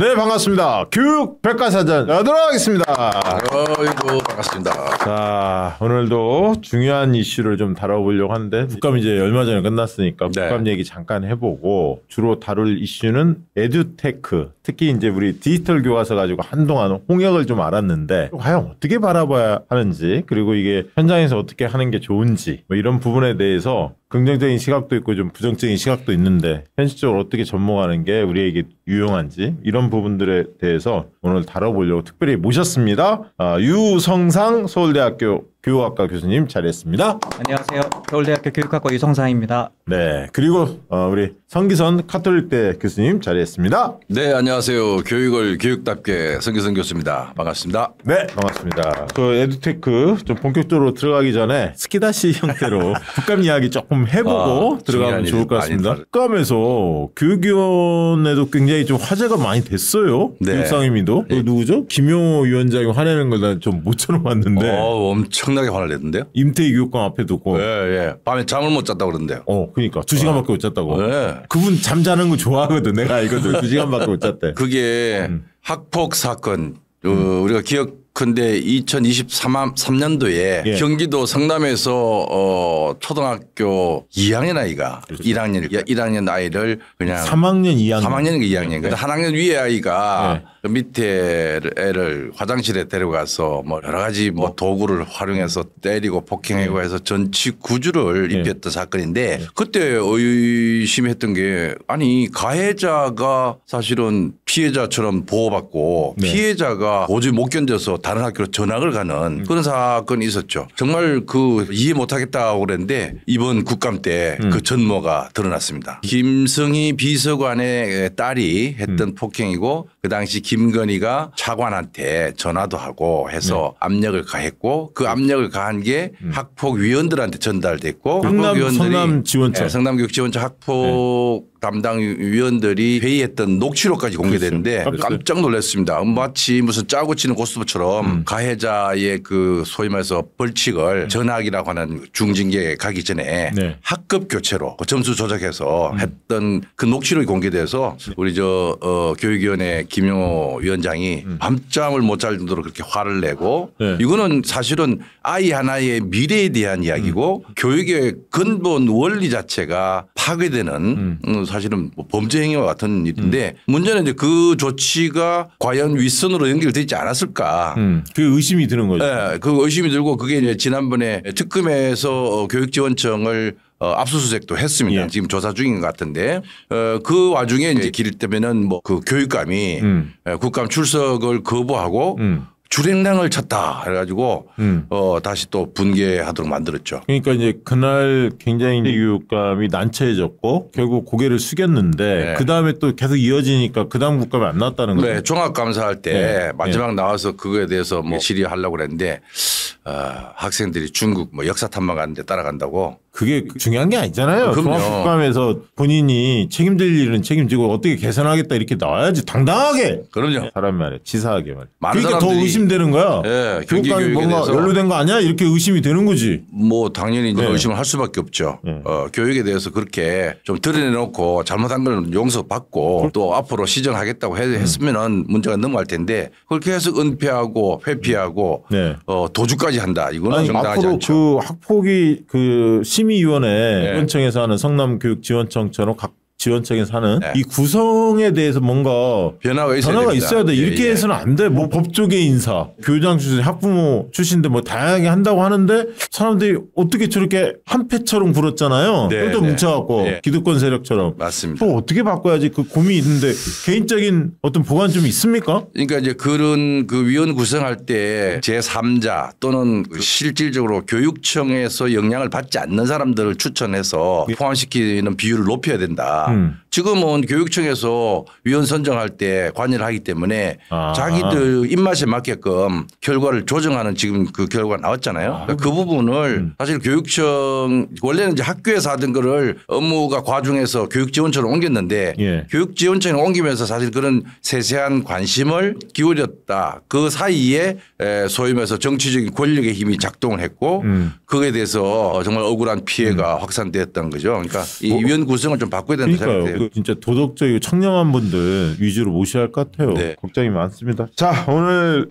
네, 반갑습니다. 교육 백과사전 하도록 하겠습니다. 아이고, 반갑습니다. 자, 오늘도 중요한 이슈를 좀 다뤄보려고 하는데 국감 이제 얼마 전에 끝났으니까 국감 얘기 잠깐 해보고 주로 다룰 이슈는 에듀테크, 특히 이제 우리 디지털 교과서 가지고 한동안 홍역을 좀 알았는데 과연 어떻게 바라봐야 하는지, 그리고 이게 현장에서 어떻게 하는 게 좋은지 뭐 이런 부분에 대해서 긍정적인 시각도 있고 좀 부정적인 시각도 있는데 현실적으로 어떻게 접목하는 게 우리에게 유용한지 이런 부분들에 대해서 오늘 다뤄보려고 특별히 모셨습니다. 유성상 서울대학교 교육학과 교수님 자리했습니다. 안녕하세요. 서울대학교 교육학과 유성상입니다. 네, 그리고 우리 성기선 카톨릭대 교수님 자리했습니다. 네, 안녕하세요. 교육을 교육답게 성기선 교수입니다. 반갑습니다. 네, 반갑습니다. 그 에듀테크 좀 본격적으로 들어가기 전에 스키다시 형태로 국감 이야기 조금 해보고 들어가면 좋을 것 같습니다. 국감에서 교육위원회도 굉장히 좀 화제가 많이 됐어요. 네. 교육상임위도. 그 누구죠? 김용호 위원장이 화내는 걸 난 좀 모처럼 봤는데. 엄청나게 화를 냈는데요. 임태희 교육감 앞에 두고. 예. 밤에 잠을 못 잤다고 그러는데요. 그러니까 2시간밖에 못 잤다고. 네. 그분 잠자는 거 좋아하거든. 내가 알거든. 2시간밖에 못 잤대. 그게 학폭 사건. 우리가 기억컨대 2023년도에 경기도 성남에서 초등학교 2학년 아이가 1학년 아이를 그냥 3학년 2학년 3학년인가 2학년 근데 한 학년 위에 아이가 그 밑에 애를 화장실에 데려가서 뭐 여러 가지 뭐 도구를 활용해서 때리고 폭행하고 해서 전치 구주를 입혔던 사건인데 그때 의심했던 게 아니 가해자가 사실은 피해자처럼 보호받고 피해자가 도저히 못 견뎌서 다른 학교로 전학을 가는 그런 사건이 있었죠. 정말 그 이해 못하겠다고 그랬는데 이번 국감 때 그 전모가 드러났습니다. 김성희 비서관의 딸이 했던 폭행이고 그 당시 김건희가 차관한테 전화도 하고 해서 압력을 가했고 그 압력을 가한 게 학폭위원들한테 전달됐고 성남지원청 성남교육지원청 학폭 담당 위원들이 회의했던 녹취록까지 공개됐는데 깜짝 놀랐습니다. 마치 무슨 짜고 치는 고스톱처럼 가해자의 그 소위 말해서 벌칙을 전학이라고 하는 중징계에 가기 전에 학급 교체로 점수 조작해서 했던 그 녹취록이 공개돼서 우리 교육위원회 김용호 위원장이 밤잠을 못 잘 정도로 그렇게 화를 내고 이거는 사실은 아이 하나의 미래에 대한 이야기고 교육의 근본 원리 자체가 파괴되는 사실은 뭐 범죄 행위와 같은 일인데 문제는 이제 그 조치가 과연 윗선으로 연결되지 않았을까. 그 의심이 드는 거죠. 네, 그 의심이 들고 그게 이제 지난번에 특검에서 교육지원청을 압수수색도 했습니다. 지금 조사 중인 것 같은데 그 와중에 이제 길 때면은 뭐 그 교육감이 국감 출석을 거부하고 줄행랑을 쳤다 해가지고 다시 또 분개하도록 만들었죠. 그러니까 이제 그날 굉장히 교육감이 난처해졌고 결국 고개를 숙였는데 그 다음에 또 계속 이어지니까 그 다음 국감이 안 나왔다는 거죠. 네, 종합감사할 때 마지막 나와서 그거에 대해서 뭐 질의하려고 그랬는데 학생들이 중국 뭐 역사 탐방 가는데 따라간다고. 그게 중요한 게 아니잖아요. 종합국감에서 본인이 책임질 일은 책임지고 어떻게 개선하겠다 이렇게 나와야지 당당하게. 그럼요. 사람 말이야. 치사하게 말이야. 많은 그러니까 더 의심되는 거야. 교육감이 뭔가 연루된 거 아니야? 이렇게 의심이 되는 거지. 뭐 당연히 이제 의심을 할 수밖에 없죠. 교육에 대해서 그렇게 좀 드러내놓고 잘못한 걸 용서받고 또 앞으로 시정하겠다고 했으면은 문제가 넘어갈 텐데 그렇게 해서 은폐하고 회피하고 도주까지 한다. 이거는 정당하지 앞으로 않죠. 그 학폭이 그 심의위원회 지원청에서 하는 성남교육지원청처럼 각 지원청에서 하는 이 구성에 대해서 뭔가 변화가 있어야 돼. 이렇게 해서는 안 돼. 뭐 법조계 인사, 교장 출신, 학부모 출신들 뭐 다양하게 한다고 하는데 사람들이 어떻게 저렇게 한패처럼 굴었잖아요. 또 뭉쳐갖고 기득권 세력처럼. 맞습니다. 또 어떻게 바꿔야지 그 고민이 있는데 개인적인 어떤 보관 좀 있습니까? 그러니까 이제 그런 그 위원 구성할 때 제3자 또는 실질적으로 교육청에서 영향을 받지 않는 사람들을 추천해서 포함시키는 비율을 높여야 된다. 지금은 교육청에서 위원 선정할 때 관여를 하기 때문에 자기들 입맛에 맞게끔 결과를 조정하는 지금 그 결과가 나왔잖아요. 그 부분을 사실 교육청 원래는 이제 학교에서 하던 거를 업무가 과중해서 교육지원청으로 옮겼는데 교육지원청에 옮기면서 사실 그런 세세한 관심을 기울였다. 그 사이에 소위 말해서 정치적인 권력의 힘이 작동을 했고 그거에 대해서 정말 억울한 피해가 확산되었던 거죠. 그러니까 이 위원 구성을 좀 바꿔야 된다. 그러니까요. 생각돼요. 진짜 도덕적이고 청렴한 분들 위주로 모셔야 할 것 같아요. 네. 걱정이 많습니다. 자, 오늘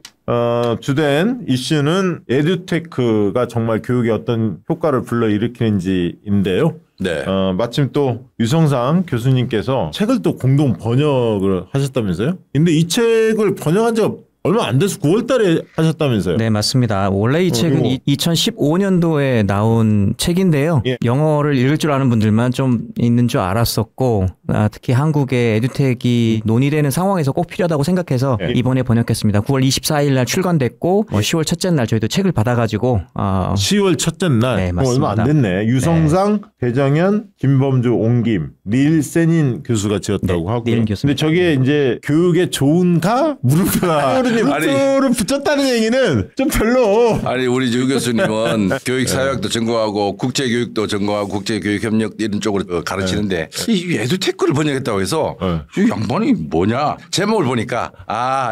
주된 이슈는 에듀테크가 정말 교육에 어떤 효과를 불러일으키는지인데요. 네. 마침 또 유성상 교수님께서 책을 또 공동 번역을 하셨다면서요? 근데 이 책을 번역한 지 얼마 안 돼서 9월 달에 하셨다면서요? 네, 맞습니다. 원래 이 책은 이거. 2015년도에 나온 책인데요. 예. 영어를 읽을 줄 아는 분들만 좀 있는 줄 알았었고, 특히 한국의 에듀텍이 논의되는 상황에서 꼭 필요하다고 생각해서 예. 이번에 번역했습니다. 9월 24일 날 출간됐고, 10월 첫째 날 저희도 책을 받아가지고, 10월 첫째 날. 네, 그럼 얼마 안 맞습니다. 됐네. 유성상, 배정현, 김범주, 옹김, 닐 세닌 교수가 지었다고 네, 하고요. 닐 교수님. 근데 저게 이제 교육에 좋은가? 물음표가 물음표를 붙였다는 얘기는 좀 별로. 아니 우리 유 교수님은 교육사회학도 전공하고 국제교육도 전공하고 국제교육협력 이런 쪽으로 가르치는데 이 에듀테크를 번역했다고 해서 이 양반이 뭐냐 제목을 보니까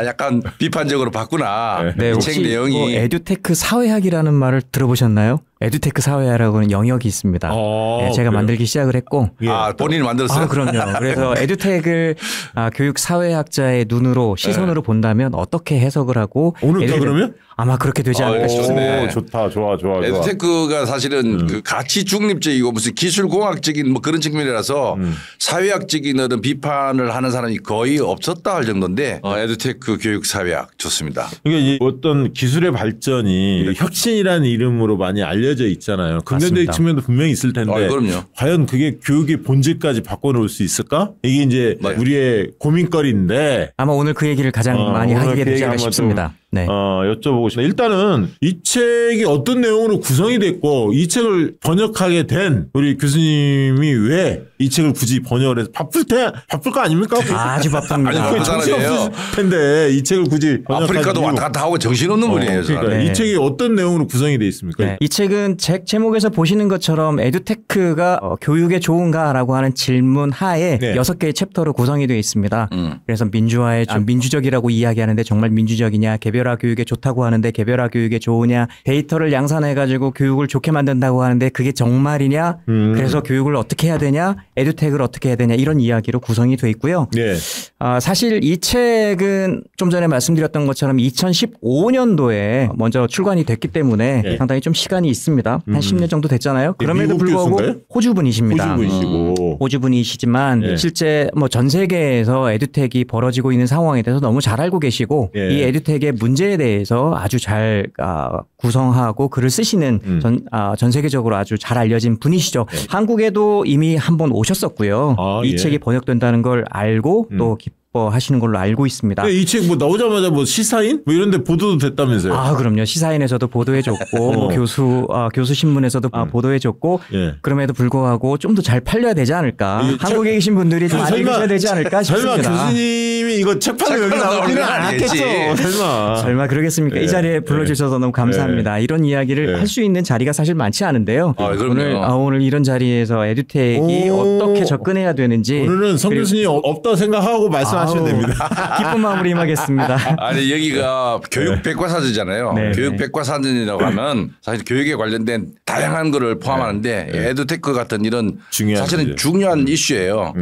약간 비판적으로 봤구나. 네, 이 혹시 책 내용이 뭐 에듀테크 사회학이라는 말을 들어보셨나요? 에듀테크 사회학이라고는 영역이 있습니다. 네, 제가 그래요? 만들기 시작을 했고, 본인이 만들었어요. 그럼요. 그래서 에듀텍을 교육 사회학자의 눈으로 시선으로 본다면 어떻게 해석을 하고 오늘부터 그러면? 아마 그렇게 되지 않을까 싶습니다. 네. 좋다. 좋아. 에듀테크가 사실은 그 가치 중립적이고 무슨 기술공학적인 뭐 그런 측면이라서 사회학적인 어떤 비판을 하는 사람이 거의 없었다 할 정도인데 에듀테크 교육 사회학 좋습니다. 그러니까 이 어떤 기술의 발전이 혁신이라는 이름으로 많이 알려져 있잖아요. 긍정적인 맞습니다. 측면도 분명히 있을 텐데 그럼요. 과연 그게 교육의 본질까지 바꿔놓을 수 있을까? 이게 이제 네. 우리의 고민거리인데 아마 오늘 그 얘기를 가장 많이 오늘 하게 그 되지 얘기 않을까 한번 싶습니다. 네. 여쭤보고 싶습니다. 일단은 이 책이 어떤 내용으로 구성이 됐고 이 책을 번역하게 된 우리 교수님이 왜 이 책을 굳이 번역을 해서 바쁠 거 아닙니까? 아주 바쁩니다. 아니, 바쁜 정신 사람이에요. 없을 텐데 이 책을 굳이 번역한 아프리카도 이유. 왔다 갔다 하고 정신없는 분이에요. 그러니까 사람이. 네. 이 책이 어떤 내용으로 구성이 돼 있습니까? 네. 이 책은 책 제목에서 보시는 것처럼 에듀테크가 교육에 좋은가라고 하는 질문 하에 네. 6개의 챕터로 구성이 되어 있습니다. 그래서 민주화에 민주적이라고 이야기하는데 정말 민주적이냐, 개별화 교육에 좋다고 하는데 개별화 교육에 좋으냐, 데이터를 양산해가지고 교육을 좋게 만든다고 하는데 그게 정말이냐, 그래서 교육을 어떻게 해야 되냐, 에듀텍을 어떻게 해야 되냐 이런 이야기로 구성이 되어 있고요. 네. 사실 이 책은 좀 전에 말씀드렸던 것처럼 2015년도에 먼저 출간이 됐기 때문에 네. 상당히 좀 시간이 있습니다. 한 10년 정도 됐잖아요. 그럼에도 미국 불구하고 교수인가요? 호주분이십니다. 호주분이시고. 호주분이시지만 네. 실제 뭐 전 세계에서 에듀텍이 벌어지고 있는 상황에 대해서 너무 잘 알고 계시고 네. 이 에듀텍의 문제에 대해서 아주 잘 구성하고 글을 쓰시는 전 세계적으로 아주 잘 알려진 분이시죠. 한국에도 이미 한번 오셨었고요. 이 예. 책이 번역된다는 걸 알고 또 기뻐하시는 걸로 알고 있습니다. 이 책 뭐 나오자마자 뭐 시사인 뭐 이런데 보도도 됐다면서요? 그럼요. 시사인에서도 보도해줬고 뭐 교수 신문에서도 보도해줬고 예. 그럼에도 불구하고 좀 더 잘 팔려야 되지 않을까. 이 한국에 계신 분들이 좀 많이 읽으셔야 되지 않을까 설마 싶습니다. 교수님이 이거 책 팔면 여기 나오지는 않겠죠. 설마. 설마 그러겠습니까? 이 자리에 불러주셔서 너무 감사합니다. 이런 이야기를 할 수 있는 자리가 사실 많지 않은데요. 그럼요. 오늘 이런 자리에서 에듀텍이 어떻게 접근해야 되는지 오늘은 성 교수님 없다 생각하고 말씀하시면 됩니다. 기쁜 마음으로 임하겠습니다. 아니 여기가 교육 백과사전이잖아요. 네. 교육 백과사전이라고 하면 사실 교육에 관련된 다양한 거를 포함하는데 에듀테크 같은 이런 중요한 사실은 문제. 중요한 이슈예요.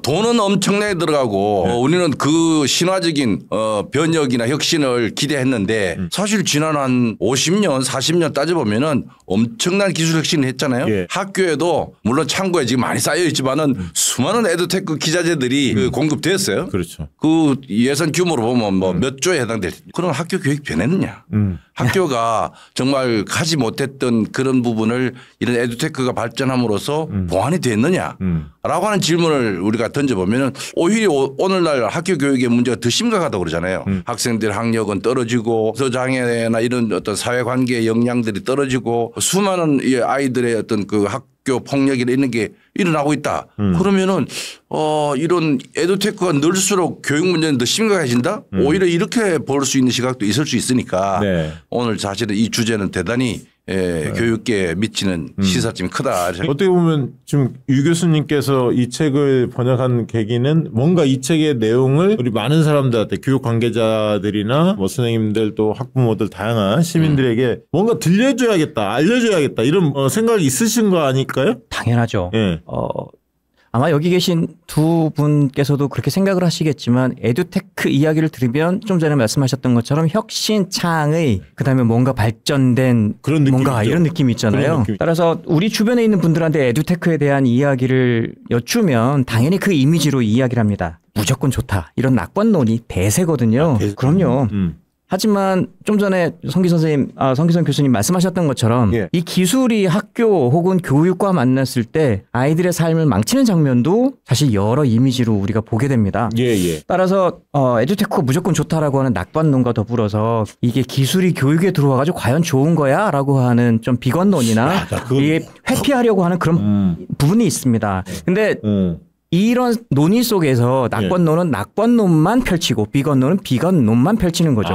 돈은 엄청나게 들어가고 우리는 그 신화적인 변혁이나 혁신을 기대했는데 사실 지난 한 50년 40년 따져보면은 엄청난 기술 혁신을 했잖아요. 예. 학교에도 물론 창고에 지금 많이 쌓여 있지만은 수많은 에듀테크 기자재들이 공급됐어요. 그렇죠. 그 예산 규모로 보면 뭐 몇 조에 해당될 그런 학교 교육 변했느냐. 학교가 정말 하지 못했던 그런 부분을 이런 에듀테크가 발전함으로써 보완이 됐느냐라고 하는 질문을 우리가 던져보면 오히려 오늘날 학교 교육의 문제가 더 심각하다고 그러잖아요. 학생들 학력은 떨어지고 저장애나 이런 어떤 사회관계의 역량들이 떨어지고 수많은 이 아이들의 어떤 그 학교 폭력이나 이런 게 일어나고 있다. 그러면은 이런 에듀테크가 늘수록 교육 문제는 더 심각해진다. 오히려 이렇게 볼 수 있는 시각도 있을 수 있으니까 네. 오늘 사실은 이 주제는 대단히 교육계에 미치는 시사점이 크다. 어떻게 보면 지금 유 교수님께서 이 책을 번역한 계기는 뭔가 이 책의 내용을 우리 많은 사람들한테 교육 관계자들이나 뭐 선생님들 또 학부모들 다양한 시민들에게 뭔가 들려줘야겠다, 알려줘야겠다 이런 생각이 있으신 거 아닐까요? 당연하죠. 예. 아마 여기 계신 두 분께서도 그렇게 생각을 하시겠지만 에듀테크 이야기를 들으면 좀 전에 말씀하셨던 것처럼 혁신창의 그다음에 뭔가 발전된 그런 뭔가 느낌이죠. 이런 느낌이 있잖아요. 느낌이죠. 따라서 우리 주변에 있는 분들한테 에듀테크에 대한 이야기를 여쭈면 당연히 그 이미지로 이야기를 합니다. 무조건 좋다. 이런 낙관론이 대세거든요. 그럼요. 하지만 좀 전에 성기선 교수님 말씀하셨던 것처럼 예. 이 기술이 학교 혹은 교육과 만났을 때 아이들의 삶을 망치는 장면도 사실 여러 이미지로 우리가 보게 됩니다. 예. 따라서 에듀테크가 무조건 좋다라고 하는 낙관론과 더불어서 이게 기술이 교육에 들어와가지고 과연 좋은 거야? 라고 하는 좀 비관론이나 이게 회피하려고 하는 그런 부분이 있습니다. 근데 이런 논의 속에서 낙관론은 낙관론만 펼치고 비관론은 비관론만 펼치는 거죠.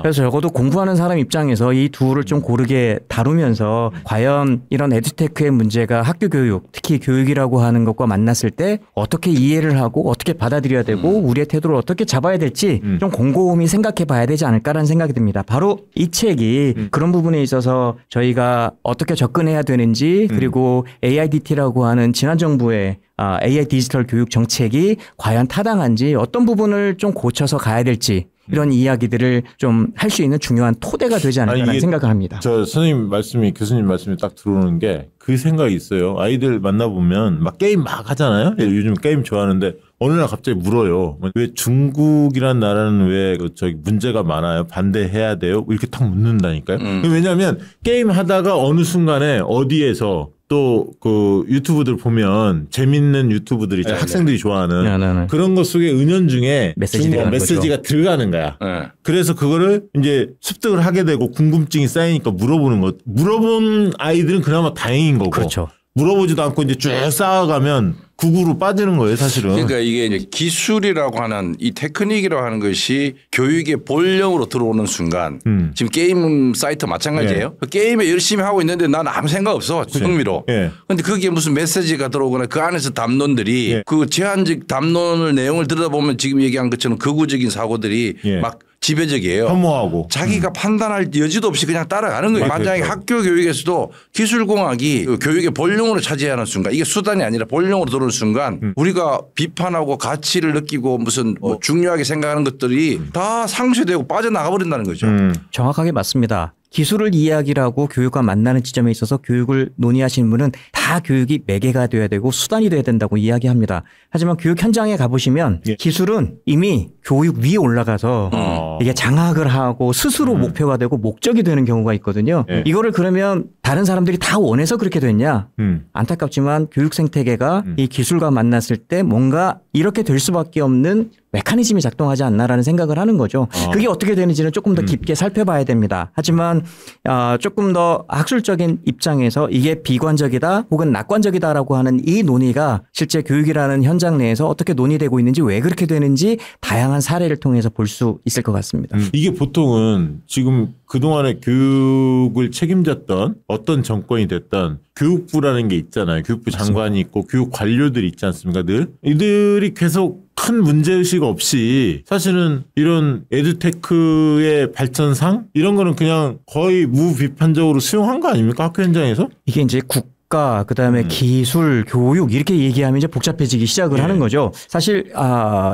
그래서 적어도 공부하는 사람 입장에서 이 둘을 좀 고르게 다루면서 과연 이런 에듀테크의 문제가 학교 교육, 특히 교육이라고 하는 것과 만났을 때 어떻게 이해를 하고 어떻게 받아들여야 되고 우리의 태도를 어떻게 잡아야 될지 좀 곰곰이 생각해 봐야 되지 않을까라는 생각이 듭니다. 바로 이 책이 그런 부분에 있어서 저희가 어떻게 접근해야 되는지 그리고 AIDT라고 하는 지난 정부의 AI 디지털 교육 정책이 과연 타당한지 어떤 부분을 좀 고쳐서 가야 될지 이런 이야기들을 좀 할 수 있는 중요한 토대가 되지 않을까라는 생각을 합니다. 저 교수님 말씀이 딱 들어오는 게 그 생각이 있어요. 아이들 만나보면 막 게임 막 하잖아요. 요즘 게임 좋아하는데 어느 날 갑자기 물어요. 왜 중국이란 나라는 왜 저기 문제가 많아요? 반대해야 돼요? 이렇게 탁 묻는다니까요. 왜냐하면 게임 하다가 어느 순간에 어디에서 또 그 유튜브들 보면 재밌는 유튜브들 있잖아요. 학생들이 좋아하는 그런 것 속에 은연중에 메시지가 들어가는 거야. 그래서 그거를 이제 습득을 하게 되고 궁금증이 쌓이니까 물어보는 것. 물어본 아이들은 그나마 다행인 거고. 그렇죠. 물어보지도 않고 이제 쭉 쌓아가면 국으로 빠지는 거예요, 사실은. 그러니까 이게 이제 기술이라고 하는 이 테크닉이라고 하는 것이 교육의 본령으로 들어오는 순간 지금 게임 사이트 마찬가지예요. 그 게임에 열심히 하고 있는데 난 아무 생각 없어. 흥미로. 그런데 거기에 무슨 메시지가 들어오거나 그 안에서 담론들이 그 제한적 담론을 내용을 들여다보면 지금 얘기한 것처럼 극우적인 사고들이 막 지배적이에요. 혐오하고. 자기가 판단할 여지도 없이 그냥 따라가는 거예요. 만약에 학교 교육에서도 기술공학이 그 교육의 본령으로 차지하는 순간 이게 수단이 아니라 본령으로 들어오는 순간 우리가 비판하고 가치를 느끼고 무슨 뭐 중요하게 생각하는 것들이 다 상쇄되고 빠져나가 버린다는 거죠. 정확하게 맞습니다. 기술을 이야기라고 교육과 만나는 지점에 있어서 교육을 논의하시는 분은 다 교육이 매개가 돼야 되고 수단이 돼야 된다고 이야기합니다. 하지만 교육 현장에 가보시면 기술은 이미 교육 위에 올라가서 이게 장악을 하고 스스로 목표가 되고 목적이 되는 경우가 있거든요. 이거를 그러면 다른 사람들이 다 원해서 그렇게 됐냐? 안타깝지만 교육 생태계가 이 기술과 만났을 때 뭔가 이렇게 될 수밖에 없는 메커니즘이 작동하지 않나라는 생각을 하는 거죠. 그게 어떻게 되는지는 조금 더 깊게 살펴봐야 됩니다. 하지만 조금 더 학술적인 입장에서 이게 비관적이다 혹은 낙관적이다라고 하는 이 논의가 실제 교육이라는 현장 내에서 어떻게 논의되고 있는지 왜 그렇게 되는지 다양한 사례를 통해서 볼 수 있을 것 같습니다. 이게 보통은 지금 그동안에 교육을 책임졌던 어떤 정권이 됐던 교육부라는 게 있잖아요. 교육부 장관이 있고 교육 관료들이 있지 않습니까? 늘 이들이 계속 큰 문제의식 없이 사실은 이런 에듀테크의 발전상 이런 거는 그냥 거의 무비판적으로 수용한 거 아닙니까? 학교 현장에서? 이게 이제 국가 그다음에 기술, 교육 이렇게 얘기하면 이제 복잡해지기 시작을 하는 거죠. 사실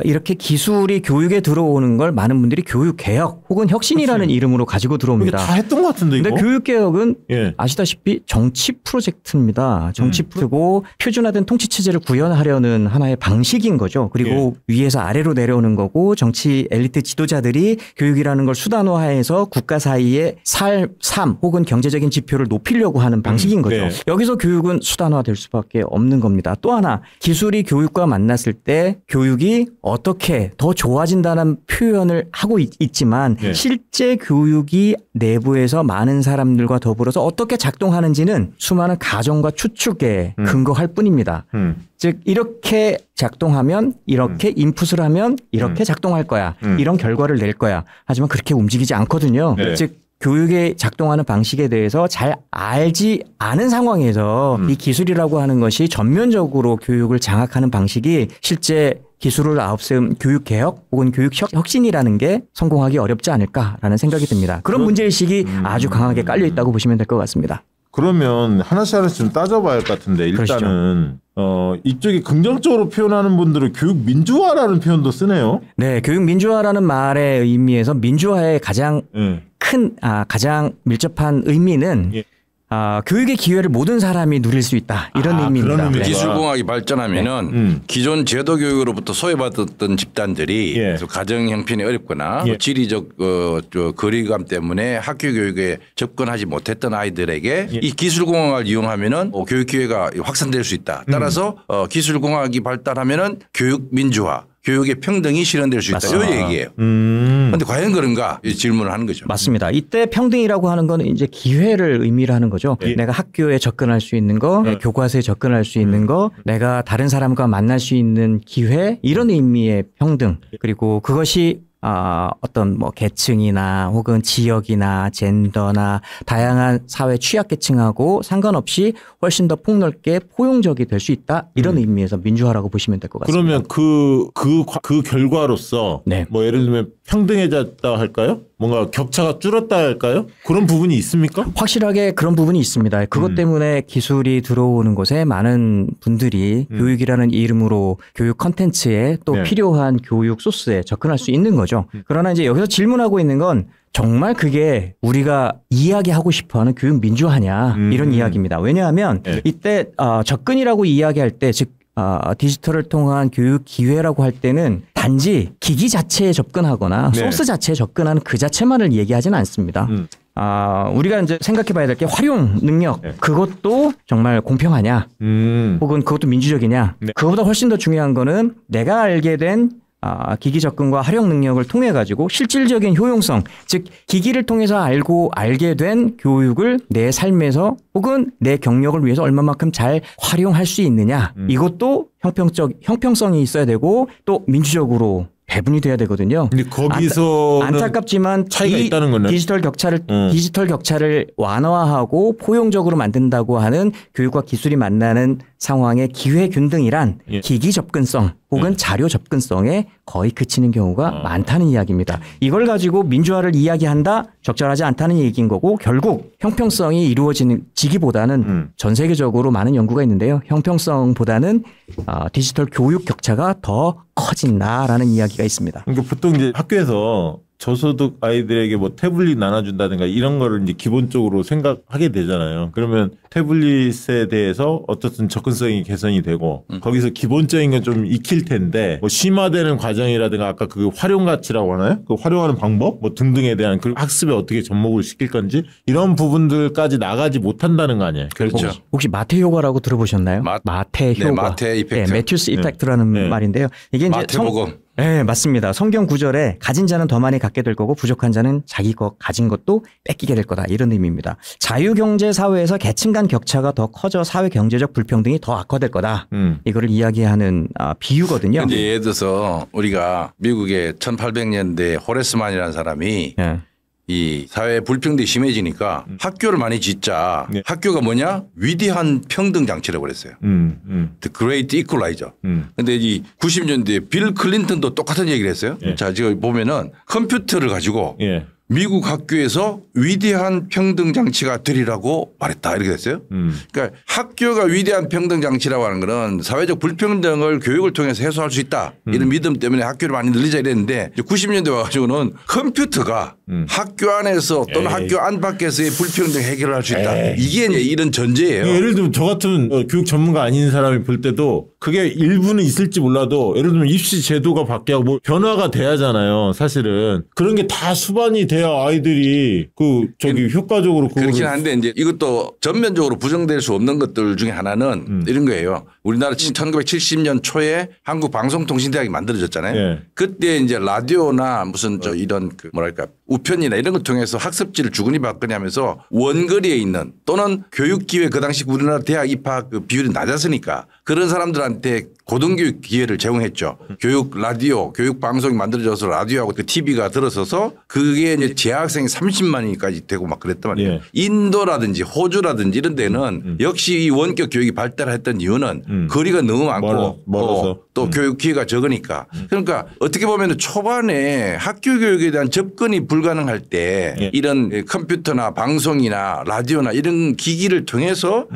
이렇게 기술이 교육에 들어오는 걸 많은 분들이 교육 개혁 혹은 혁신이라는 이름으로 가지고 들어옵니다. 다 했던 것 같은데 이거? 근데 교육 개혁은 아시다시피 정치 프로젝트입니다. 정치 프로고 표준화된 통치 체제를 구현하려는 하나의 방식인 거죠. 그리고 위에서 아래로 내려오는 거고 정치 엘리트 지도자들이 교육이라는 걸 수단화해서 국가 사이의 삶 혹은 경제적인 지표를 높이려고 하는 방식인 거죠. 여기서 교육은 수단화될 수밖에 없는 겁니다. 또 하나 기술이 교육과 만났을 때 교육이 어떻게 더 좋아진다는 표현을 하고 있지만 실제 교육이 내부에서 많은 사람들과 더불어서 어떻게 작동하는지는 수많은 가정과 추측에 근거할 뿐입니다. 즉 이렇게 작동하면 이렇게 인풋을 하면 이렇게 작동할 거야. 이런 결과를 낼 거야. 하지만 그렇게 움직이지 않거든요. 즉 교육에 작동하는 방식에 대해서 잘 알지 않은 상황에서 이 기술이라고 하는 것이 전면적으로 교육을 장악하는 방식이 실제 기술을 앞세운 교육개혁 혹은 교육혁신이라는 게 성공하기 어렵지 않을까라는 생각이 듭니다. 그런 문제의식이 아주 강하게 깔려 있다고 보시면 될 것 같습니다. 그러면 하나씩 좀 따져봐야 할 것 같은데 일단은 이쪽이 긍정적으로 표현하는 분들은 교육 민주화라는 표현도 쓰네요. 네, 교육 민주화라는 말의 의미에서 민주화의 가장 가장 밀접한 의미는 교육의 기회를 모든 사람이 누릴 수 있다 이런 의미입니다. 네. 기술공학이 발전하면은 기존 제도 교육으로부터 소외받았던 집단들이 가정 형편이 어렵거나 지리적 거리감 때문에 학교 교육에 접근하지 못했던 아이들에게 이 기술공학을 이용하면은 교육 기회가 확산될 수 있다. 따라서 기술공학이 발달하면은 교육 민주화. 교육의 평등이 실현될 수 있다. 이 얘기예요. 그런데 과연 그런가? 이 질문을 하는 거죠. 맞습니다. 이때 평등이라고 하는 건 이제 기회를 의미를 하는 거죠. 내가 학교에 접근할 수 있는 거, 교과서에 접근할 수 있는 거, 내가 다른 사람과 만날 수 있는 기회 이런 의미의 평등. 그리고 그것이 어떤 뭐 계층이나 혹은 지역이나 젠더나 다양한 사회 취약계층하고 상관없이 훨씬 더 폭넓게 포용적이 될 수 있다 이런 의미에서 민주화라고 보시면 될 것 같습니다. 그러면 그 결과로서 뭐 예를 들면 평등해졌다 할까요? 뭔가 격차가 줄었다 할까요? 그런 부분이 있습니까? 확실하게 그런 부분이 있습니다. 그것 때문에 기술이 들어오는 곳에 많은 분들이 교육이라는 이름으로 교육 컨텐츠에 또 필요한 교육 소스에 접근할 수 있는 거죠. 그러나 이제 여기서 질문하고 있는 건 정말 그게 우리가 이야기하고 싶어하는 교육 민주화냐 이런 이야기입니다. 왜냐하면 이때 접근이라고 이야기할 때 즉 디지털을 통한 교육 기회라고 할 때는 단지 기기 자체에 접근하거나 소스 자체에 접근하는 그 자체만을 얘기하지는 않습니다. 우리가 이제 생각해 봐야 될 게 활용 능력 그것도 정말 공평하냐 혹은 그것도 민주적이냐 그거보다 훨씬 더 중요한 거는 내가 알게 된 기기 접근과 활용 능력을 통해 가지고 실질적인 효용성, 즉 기기를 통해서 알게 된 교육을 내 삶에서 혹은 내 경력을 위해서 얼마만큼 잘 활용할 수 있느냐. 이것도 형평성이 있어야 되고 또 민주적으로 배분이 돼야 되거든요. 근데 거기서 안타깝지만 차이가 있다는 거는 디지털 격차를 완화하고 포용적으로 만든다고 하는 교육과 기술이 만나는 상황의 기회 균등이란 기기 접근성 혹은 자료 접근성에 거의 그치는 경우가 많다는 이야기입니다. 이걸 가지고 민주화를 이야기한다 적절하지 않다는 얘기인 거고 결국 형평성이 이루어지기보다는 전 세계적으로 많은 연구가 있는데요. 형평성보다는 디지털 교육 격차가 더 커진다라는 이야기가 있습니다. 그러니까 보통 이제 학교에서 저소득 아이들에게 뭐 태블릿 나눠준다든가 이런 거를 이제 기본적으로 생각하게 되잖아요. 그러면 태블릿에 대해서 어떻든 접근성이 개선이 되고 거기서 기본적인 건 좀 익힐 텐데 뭐 심화되는 과정이라든가 아까 그 활용 가치라고 하나요? 그 활용하는 방법 뭐 등등에 대한 그 학습에 어떻게 접목을 시킬 건지 이런 부분들까지 나가지 못한다는 거 아니에요? 그렇죠. 혹시 마태 효과라고 들어보셨나요? 마태 효과. 마태 이펙트. 매튜스 이펙트라는 말인데요. 이게 이제 마태복음. 네, 맞습니다. 성경 구절에 가진 자는 더 많이 갖게 될 거고 부족한 자는 자기 것 가진 것도 뺏기게 될 거다. 이런 의미입니다. 자유경제 사회에서 계층 간 격차가 더 커져 사회 경제적 불평등이 더 악화될 거다. 이거를 이야기하는 비유거든요. 근데 예를 들어서 우리가 미국의 1800년대 호레스만이라는 사람이 이 사회 불평등이 심해지니까 학교를 많이 짓자. 학교가 뭐냐? 위대한 평등 장치라고 그랬어요. The Great Equalizer. 근데 이 90년대에 빌 클린턴도 똑같은 얘기를 했어요. 자, 지금 보면은 컴퓨터를 가지고 미국 학교에서 위대한 평등 장치가 되리라고 말했다 이렇게 됐어요. 그러니까 학교가 위대한 평등 장치라고 하는 거는 사회적 불평등을 교육을 통해서 해소할 수 있다 이런 믿음 때문에 학교를 많이 늘리자 이랬는데 90년대 와가지고는 컴퓨터가 학교 안에서 또는 학교 안팎에서의 불평등 해결을 할 수 있다. 이게 이제 이런 전제예요. 예를 들면 저 같은 교육 전문가 아닌 사람이 볼 때도 그게 일부는 있을지 몰라도 예를 들면 입시 제도가 바뀌고 뭐 변화가 돼야 하잖아요. 사실은 그런 게 다 수반이 돼야 아이들이 효과적으로 그렇긴 한데 이제 이것도 전면적으로 부정될 수 없는 것들 중에 하나는 이런 거예요. 우리나라 1970년 초에 한국방송통신대학이 만들어졌잖아요. 그때 이제 라디오나 무슨 이런 그 뭐랄까 우편이나 이런 걸 통해서 학습지를 주거니 받거니 하면서 원거리에 있는 또는 교육기회 그 당시 우리나라 대학 입학 그 비율이 낮았으니까 그런 사람들한테 고등교육 기회를 제공했죠. 교육 라디오, 교육 방송이 만들어져서 라디오하고 그 TV가 들어서서 그게 이제 재학생이 30만인까지 되고 막 그랬단 말이에요. 인도라든지 호주라든지 이런 데는 역시 이 원격 교육이 발달했던 이유는 거리가 너무 많고 멀어서. 또 교육 기회가 적으니까. 그러니까 어떻게 보면 초반에 학교 교육에 대한 접근이 불가능할 때 예. 이런 컴퓨터나 방송이나 라디오나 이런 기기를 통해서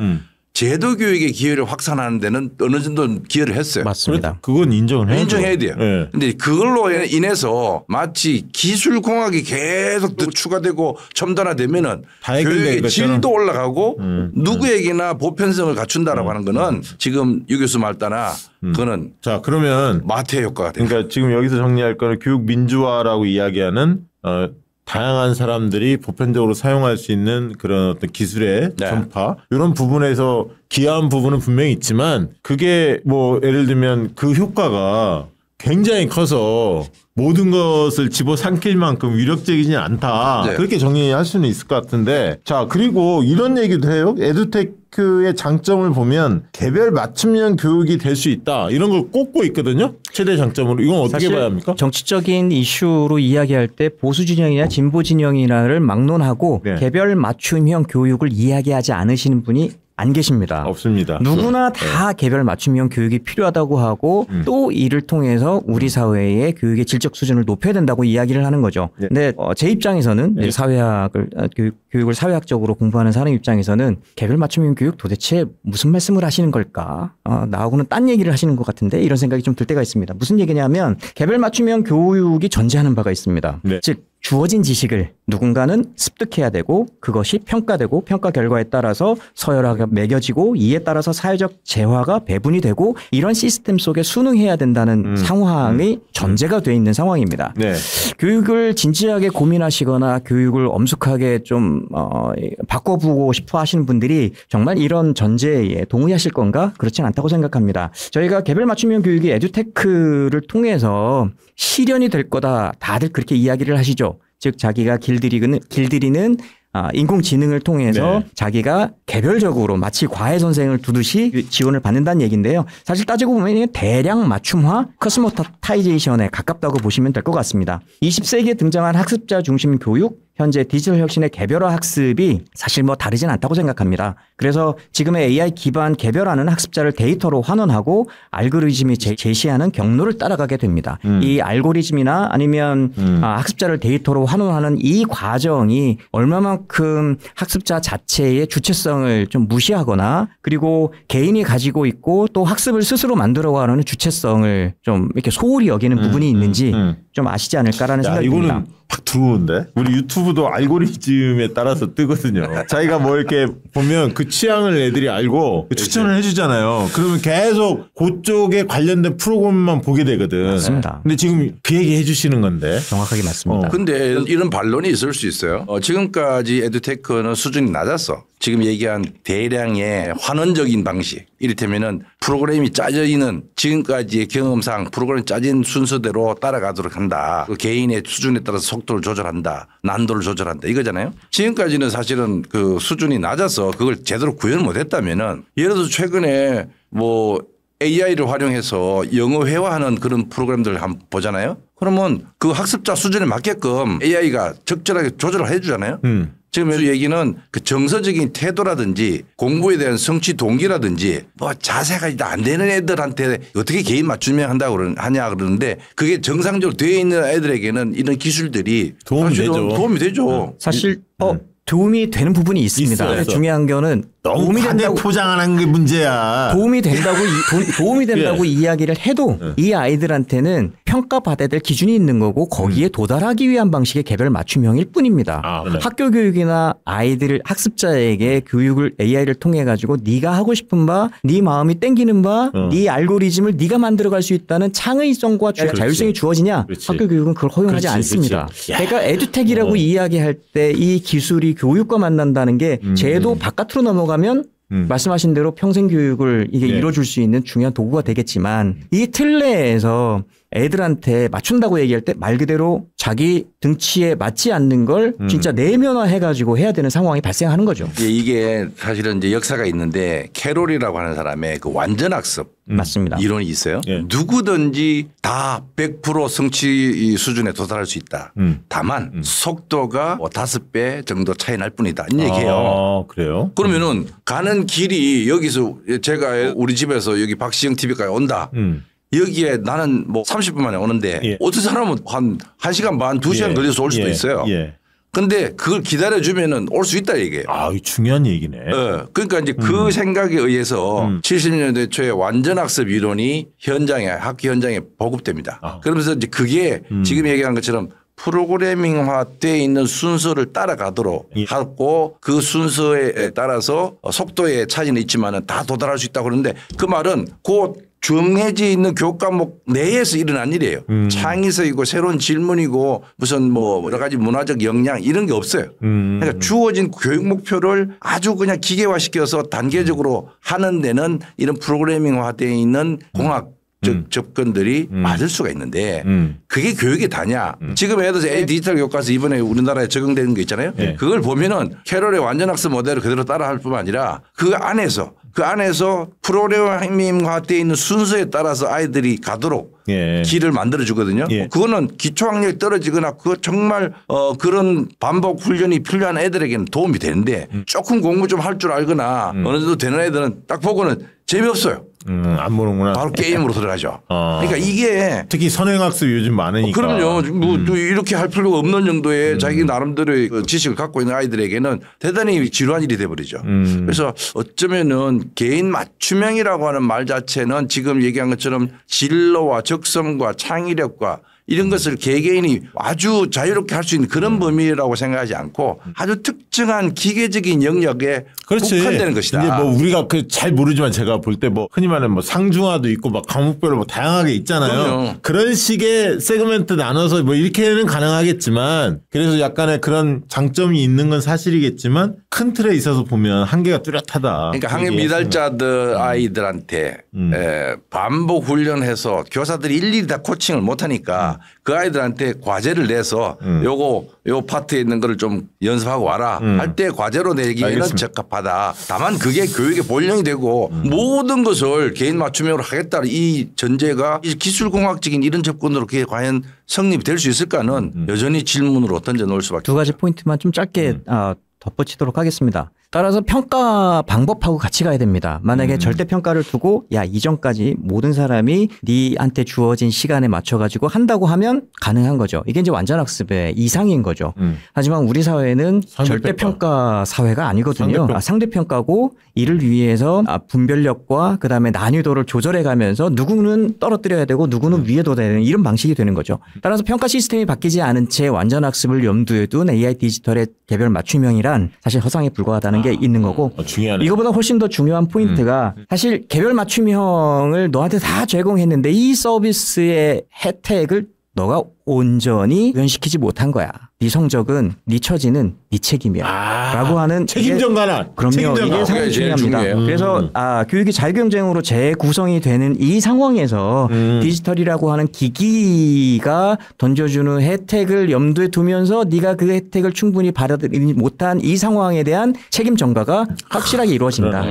제도 교육의 기회를 확산하는 데는 어느 정도 기여를 했어요. 맞습니다. 그건 인정을 해야죠. 인정해야 돼요. 예. 근데 그걸로 인해서 마치 기술 공학이 계속 더 추가되고 첨단화되면은 다 해결될 교육의 것처럼. 질도 올라가고 누구에게나 보편성을 갖춘다라고 하는 거는 지금 유 교수 말 따라 그거는 자, 그러면 마태 효과가 돼요. 그러니까 지금 여기서 정리할 거는 교육 민주화라고 이야기하는 다양한 사람들이 보편적으로 사용할 수 있는 그런 어떤 기술의 네. 전파 이런 부분에서 기여한 부분은 분명히 있지만 그게 뭐 예를 들면 그 효과가 굉장히 커서 모든 것을 집어삼킬 만큼 위력적이지 않다. 네. 그렇게 정리할 수는 있을 것 같은데 자 그리고 이런 얘기도 해요. 에듀테크의 장점을 보면 개별 맞춤형 교육이 될 수 있다. 이런 걸 꼽고 있거든요. 최대 장점으로. 이건 어떻게 사실 봐야 합니까? 정치적인 이슈로 이야기할 때 보수 진영이나 진보 진영이나를 막론하고 네. 개별 맞춤형 교육을 이야기하지 않으시는 분이 안 계십니다. 없습니다. 누구나 다 개별 맞춤형 교육이 필요하다고 하고 또 이를 통해서 우리 사회의 교육의 질적 수준을 높여야 된다고 이야기를 하는 거죠. 네. 근데 제 입장에서는 이제 사회학을 교육을 사회학적으로 공부하는 사람 입장에서는 개별 맞춤형 교육 도대체 무슨 말씀을 하시는 걸까? 나하고는 딴 얘기를 하시는 것 같은데 이런 생각이 좀 들 때가 있습니다. 무슨 얘기냐면 개별 맞춤형 교육이 전제하는 바가 있습니다. 네. 즉 주어진 지식을 누군가는 습득해야 되고 그것이 평가되고 평가 결과에 따라서 서열화가 매겨지고 이에 따라서 사회적 재화가 배분이 되고 이런 시스템 속에 순응해야 된다는 상황이 전제가 돼 있는 상황입니다. 네. 교육을 진지하게 고민하시거나 교육을 엄숙하게 좀 바꿔보고 싶어 하시는 분들이 정말 이런 전제에 동의하실 건가? 그렇진 않다고 생각합니다. 저희가 개별 맞춤형 교육이 에듀테크를 통해서 실현이 될 거다. 다들 그렇게 이야기를 하시죠. 즉 자기가 길들이는 인공지능을 통해서 네. 자기가 개별적으로 마치 과외 선생을 두듯이 지원을 받는다는 얘기인데요. 사실 따지고 보면 대량 맞춤화 커스머타이제이션에 가깝다고 보시면 될 것 같습니다. 20세기에 등장한 학습자 중심 교육, 현재 디지털 혁신의 개별화 학습이 사실 뭐 다르진 않다고 생각합니다. 그래서 지금의 AI 기반 개별화는 학습자를 데이터로 환원하고 알고리즘이 제시하는 경로를 따라가게 됩니다. 이 알고리즘이나 아니면 학습자를 데이터로 환원하는 이 과정이 얼마만큼 학습자 자체의 주체성을 좀 무시하거나 그리고 개인이 가지고 있고 또 학습을 스스로 만들어가는 주체성을 좀 이렇게 소홀히 여기는 부분이 있는지 좀 아시지 않을까라는 생각이 듭니다. 이거는 팍 들어오는데 우리 유튜브도 알고리즘에 따라서 뜨거든요. 자기가 뭐 이렇게 보면 그 취향을 애들이 알고 추천을 해주잖아요. 그러면 계속 그쪽에 관련된 프로그램만 보게 되거든. 맞습니다. 근데 지금 그 얘기 해주시는 건데 정확하게 맞습니다. 근데 이런 반론이 있을 수 있어요. 지금까지 에듀테크는 수준이 낮았어. 지금 얘기한 대량의 환원적인 방식. 이를테면은 프로그램이 짜져 있는 지금까지의 경험상 프로그램이 짜진 순서대로 따라가도록 한다. 그 개인의 수준에 따라서 속도를 조절한다. 난도를 조절한다. 이거잖아요. 지금까지는 사실은 그 수준이 낮아서 그걸 제대로 구현을 못했다면은 예를 들어서 최근에 뭐 AI를 활용해서 영어 회화하는 그런 프로그램들을 한번 보잖아요. 그러면 그 학습자 수준에 맞게끔 AI가 적절하게 조절을 해 주잖아요. 지금 이 얘기는 그 정서적인 태도라든지 공부에 대한 성취 동기라든지 뭐 자세가 안 되는 애들한테 어떻게 개인 맞춤형 한다고 하냐 그러는데 그게 정상적으로 되어 있는 애들에게는 이런 기술들이 도움이 사실은 되죠. 도움이 되죠. 사실 도움이 되는 부분이 있습니다. 있어요. 근데 중요한 거는 너무 도움이 과대 된다고 포장하는 게 문제야. 도움이 된다고 이야기를 해도 이 아이들한테는 평가받아야 될 기준이 있는 거고 거기에 도달하기 위한 방식의 개별 맞춤형일 뿐입니다. 네. 학교 교육이나 아이들 학습자에게 교육을 AI를 통해 가지고 네가 하고 싶은 바, 네 마음이 땡기는 바, 네 알고리즘을 네가 만들어갈 수 있다는 창의성과 자율성이 주어지냐? 그렇지. 학교 교육은 그걸 허용하지 그렇지, 않습니다. 그렇지. 그러니까 에듀텍이라고 이야기할 때 이 기술이 교육과 만난다는 게 제도 바깥으로 넘어가면 말씀하신 대로 평생 교육을 이게 이뤄줄 수 있는 중요한 도구가 되겠지만 이 틀 내에서 애들한테 맞춘다고 얘기할 때 말 그대로 자기 등치에 맞지 않는 걸 진짜 내면화해가지고 해야 되는 상황이 발생하는 거죠. 이게 사실은 이제 역사가 있는데 캐롤이라고 하는 사람의 그 완전학습 맞습니다. 이론이 있어요. 예. 누구든지 다 100% 성취 수준에 도달할 수 있다. 다만 속도가 5배 정도 차이 날 뿐이다. 이 얘기해요. 그래요? 그러면은 가는 길이 여기서 제가 우리 집에서 여기 박시영 TV까지 온다. 여기에 나는 뭐 30분 만에 오는데 예. 어떤 사람은 한 1시간 반, 2시간 예. 걸려서 올 수도 예. 있어요. 예. 근데 그걸 기다려주면은 올 수 있다 얘기예요. 아, 이거 중요한 얘기네. 그러니까 이제 그 생각에 의해서 70년대 초에 완전학습 이론이 학교 현장에 보급됩니다. 그러면서 이제 그게 지금 얘기한 것처럼 프로그래밍화되어 있는 순서를 따라가도록 하고 그 순서에 따라서 속도의 차이는 있지만은 다 도달할 수 있다고 그러는데 그 말은 곧 정해져 있는 교육 과목 내에서 일어난 일이에요. 창의성이고 새로운 질문이고 무슨 뭐 여러 가지 문화적 역량 이런 게 없어요. 그러니까 주어진 교육 목표를 아주 그냥 기계화시켜서 단계적으로 하는 데는 이런 프로그래밍화되어 있는 공학 접근들이 맞을 수가 있는데 그게 교육이 다냐. 지금 예를 들어서 디지털 교과서 이번에 우리나라에 적용되는 게 있잖아요. 네. 그걸 보면은 캐럴의 완전학습 모델을 그대로 따라할 뿐만 아니라 그 안에서 프로그래밍화되어 있는 순서에 따라서 아이들이 가도록 예. 길을 만들어 주거든요. 예. 그거는 기초학력이 떨어지거나 그거 정말 그런 반복 훈련이 필요한 애들에게는 도움이 되는데 조금 공부 좀 할 줄 알거나 어느 정도 되는 애들은 딱 보고는 재미없어요. 안 보는구나. 바로 게임으로 들어가죠. 그러니까 이게 특히 선행학습 요즘 많으니까. 그럼요. 뭐 또 이렇게 할 필요가 없는 정도의 자기 나름대로의 그 지식을 갖고 있는 아이들에게는 대단히 지루한 일이 돼버리죠. 그래서 어쩌면은 개인 맞춤형이라고 하는 말 자체는 지금 얘기한 것처럼 진로와 적성과 창의력과 이런 것을 개개인이 아주 자유롭게 할 수 있는 그런 범위라고 생각하지 않고 아주 특정한 기계적인 영역에 국한되는 것이다. 이제 뭐 우리가 그 잘 모르지만 제가 볼 때 뭐 흔히 말하는 뭐 상중하도 있고 막 과목별로 뭐 다양하게 있잖아요. 그럼요. 그런 식의 세그멘트 나눠서 뭐 이렇게는 가능하겠지만 그래서 약간의 그런 장점이 있는 건 사실이겠지만 큰 틀에 있어서 보면 한계가 뚜렷하다. 그러니까 학력 미달자들 아이들한테 반복 훈련해서 교사들이 일일이 다 코칭을 못하니까 그 아이들한테 과제를 내서 요 파트에 있는 거를 좀 연습하고 와라 할 때 과제로 내기에는 알겠습니다. 적합하다. 다만 그게 교육의 본령이 되고 모든 것을 개인 맞춤형으로 하겠다는 이 전제가 기술공학적인 이런 접근으로 그게 과연 성립이 될 수 있을까는 여전히 질문으로 던져놓을 수밖에 두 가지 포인트만 좀 짧게 덧붙이도록 하겠습니다. 따라서 평가 방법하고 같이 가야 됩니다. 만약에 절대평가를 두고 야 이전까지 모든 사람이 니한테 주어진 시간에 맞춰가지고 한다고 하면 가능한 거죠. 이게 이제 완전학습의 이상인 거죠. 하지만 우리 사회는 절대평가 사회가 아니거든요. 상대평가고 이를 위해서 분별력과 그다음에 난이도를 조절해 가면서 누구는 떨어뜨려야 되고 누구는 위에 둬야 되는 이런 방식이 되는 거죠. 따라서 평가 시스템이 바뀌지 않은 채 완전학습을 염두에 둔 AI 디지털의 개별 맞춤형이란 사실 허상에 불과하다는 게 있는 거고 중요하네. 이거보다 훨씬 더 중요한 포인트가 사실 개별 맞춤형을 너한테 다 제공했는데 이 서비스의 혜택을 너가 온전히 구현시키지 못한 거야. 네 성적은 네 처지는 네 책임이야. 라고 하는 책임 전가란. 그럼요. 이게 상당히 중요합니다. 그래서 교육이 자유경쟁으로 재구성이 되는 이 상황에서 디지털이라고 하는 기기가 던져주는 혜택을 염두에 두면서 네가 그 혜택을 충분히 받아들이지 못한 이 상황에 대한 책임 전가가 확실하게 이루어진다.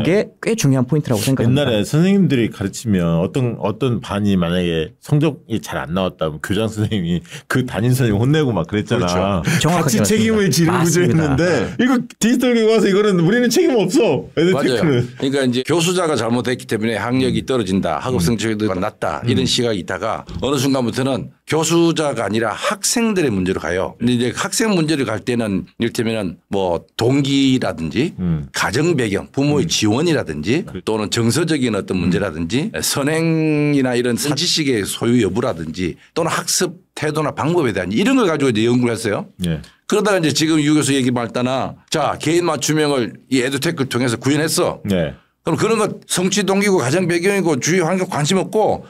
이게 꽤 중요한 포인트라고 생각합니다. 옛날에 선생님들이 가르치면 어떤 반이 만약에 성적이 잘 안 나왔다면 교장 선생님이 그 담임 선생님 혼내고 막 그랬잖아. 그렇죠. 같이 책임을 지는 구조였는데 이거 디지털 교육 와서 이거는 우리는 책임 없어. 맞아요. 그러니까 이제 교수자가 잘못했기 때문에 학력이 떨어진다. 학업 성적이 낮다. 이런 시각이 있다가 어느 순간부터는 교수자가 아니라 학생들의 문제로 가요. 근데 이제 학생 문제를 갈 때는 이를테면 뭐 동기라든지 가정 배경, 부모의 지원이라든지 또는 정서적인 어떤 문제라든지 선행이나 이런 지식의 소유 여부라든지 또는 학습 태도나 방법에 대한 이런 걸 가지고 이제 연구를 했어요. 예. 그러다가 이제 지금 유 교수 얘기 말따나 자 개인 맞춤형을 이 에듀테크를 통해서 구현했어. 네. 그럼 그런 것 성취 동기고 가정 배경이고 주위 환경 관심 없고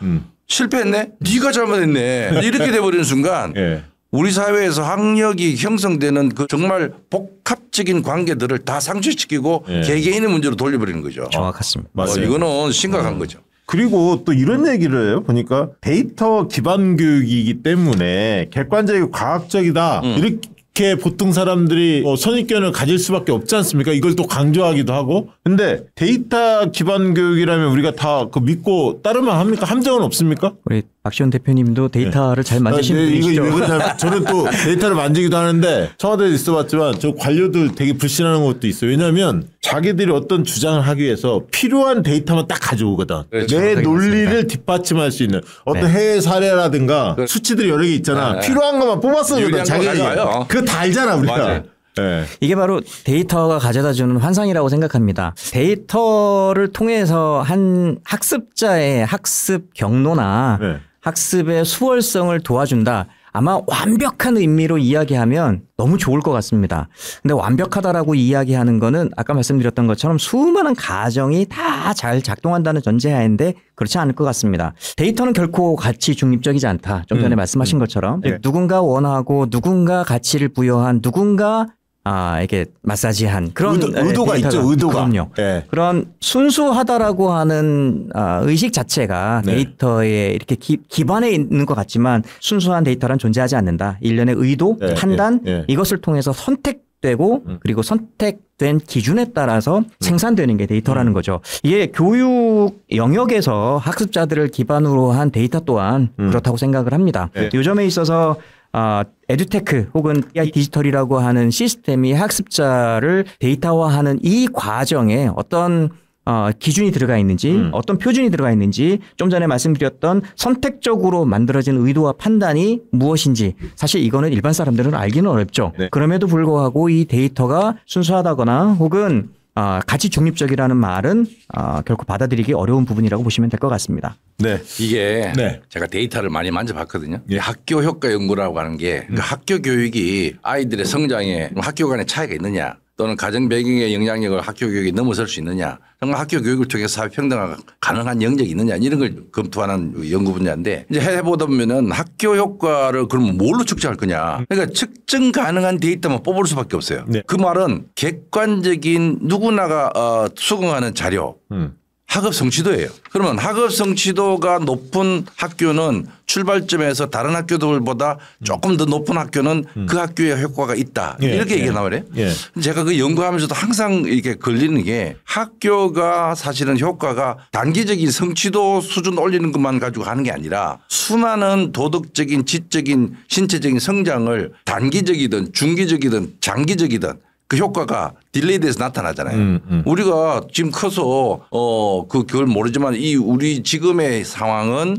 실패했네. 네가 잘못했네. 이렇게 돼버리는 순간 예. 우리 사회에서 학력이 형성되는 그 정말 복합적인 관계들을 다 상실시키고 개개인의 문제로 돌려버리는 거죠. 정확했습니다. 맞아요. 이거는 심각한 거죠. 그리고 또 이런 얘기를 해요. 보니까 데이터 기반 교육이기 때문에 객관적이고 과학적이다. 이렇게 보통 사람들이 선입견을 가질 수밖에 없지 않습니까? 이걸 또 강조하기도 하고. 근데 데이터 기반 교육이라면 우리가 다 그 믿고 따르면 합니까? 함정은 없습니까? 우리 박시원 대표님도 데이터를 잘 만드시는 분이시죠. 저는 또 데이터를 만지기도 하는데 청와대에 있어봤지만 저 관료들 되게 불신하는 것도 있어요. 왜냐하면 자기들이 어떤 주장을 하기 위해서 필요한 데이터만 딱 가져오거든. 그렇죠. 내 논리를 뒷받침할 수 있는 어떤 해외 사례라든가 수치들이 여러 개 있잖아. 필요한 것만 뽑았어요. 자기가 그거 다 알잖아 우리가. 맞아요. 네. 이게 바로 데이터가 가져다주는 환상이라고 생각합니다. 데이터를 통해서 한 학습자의 학습 경로나 학습의 수월성을 도와준다. 아마 완벽한 의미로 이야기하면 너무 좋을 것 같습니다. 근데 완벽하다라고 이야기하는 거는 아까 말씀드렸던 것처럼 수많은 가정이 다 잘 작동한다는 전제하인데 그렇지 않을 것 같습니다. 데이터는 결코 가치 중립적이지 않다. 좀 전에 말씀하신 것처럼 누군가 원하고 누군가 가치를 부여한 누군가 이게 마사지한 그런 의도가 있죠. 의도가. 그럼요. 네. 그런 순수하다라고 하는 의식 자체가 데이터에 이렇게 기반에 있는 것 같지만 순수한 데이터란 존재하지 않는다. 일련의 의도, 판단 이것을 통해서 선택되고 그리고 선택된 기준에 따라서 생산되는 게 데이터라는 거죠. 이게 교육 영역에서 학습자들을 기반으로 한 데이터 또한 그렇다고 생각을 합니다. 이 점에 있어서 에듀테크 혹은 AI 디지털이라고 하는 시스템이 학습자를 데이터화하는 이 과정에 어떤 기준이 들어가 있는지 어떤 표준이 들어가 있는지 좀 전에 말씀드렸던 선택적으로 만들어진 의도와 판단이 무엇인지 사실 이거는 일반 사람들은 알기는 어렵죠. 그럼에도 불구하고 이 데이터가 순수하다거나 혹은 가치 중립적이라는 말은 결코 받아들이기 어려운 부분이라고 보시면 될 것 같습니다. 네. 이게 제가 데이터를 많이 만져봤거든요. 학교 효과 연구라고 하는 게 그 학교 교육이 아이들의 성장에 학교 간의 차이가 있느냐 또는 가정 배경의 영향력을 학교 교육이 넘어설 수 있느냐 정말 학교 교육을 통해서 사회 평등화가 가능한 영역이 있느냐 이런 걸 검토하는 연구 분야인데 이제 해보다 보면은 학교 효과를 그럼 뭘로 측정할 거냐. 그러니까 측정 가능한 데이터만 뽑을 수밖에 없어요. 그 말은 객관적인 누구나가 수긍하는 자료. 학업 성취도예요. 그러면 학업 성취도가 높은 학교는 출발점에서 다른 학교들보다 조금 더 높은 학교는 그 학교의 효과가 있다. 이렇게 얘기가 나오네요. 제가 그 연구하면서도 항상 이렇게 걸리는 게 학교가 사실은 효과가 단기적인 성취도 수준 올리는 것만 가지고 하는 게 아니라 수많은 도덕적인 지적인 신체적인 성장을 단기적이든 중기적이든 장기적이든 그 효과가 딜레이돼서 나타나잖아요. 우리가 지금 커서 그걸 모르지만 이 우리 지금의 상황은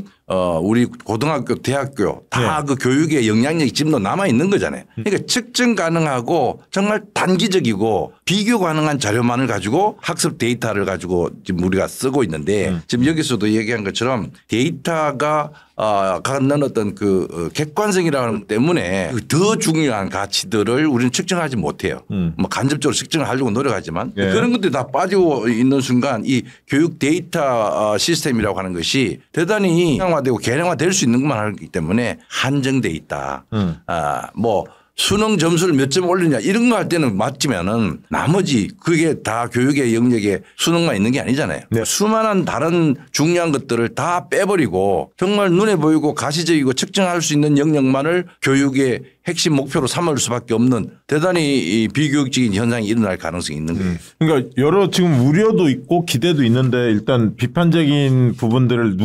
우리 고등학교, 대학교 다 그 교육의 영향력이 지금도 남아 있는 거잖아요. 그러니까 측정 가능하고 정말 단기적이고 비교 가능한 자료만을 가지고 학습 데이터를 가지고 지금 우리가 쓰고 있는데 지금 여기서도 얘기한 것처럼 데이터가 갖는 어떤 그 객관성이라는 것 때문에 더 중요한 가치들을 우리는 측정하지 못해요. 뭐 간접적으로 측정을 하려고 노력하지만 그런 것들이 다 빠지고 있는 순간 이 교육 데이터 시스템이라고 하는 것이 대단히 형화되고 개량화될 수 있는 것만 하기 때문에 한정돼 있다. 뭐 수능 점수를 몇 점 올리냐 이런 거 할 때는 맞지만은 나머지 그게 다 교육의 영역에 수능만 있는 게 아니잖아요. 수많은 다른 중요한 것들을 다 빼버리고 정말 눈에 보이고 가시적이고 측정할 수 있는 영역만을 교육의 핵심 목표로 삼을 수밖에 없는 대단히 비교육적인 현상이 일어날 가능성이 있는 거예요. 그러니까 여러 지금 우려도 있고 기대도 있는데 일단 비판적인 부분들을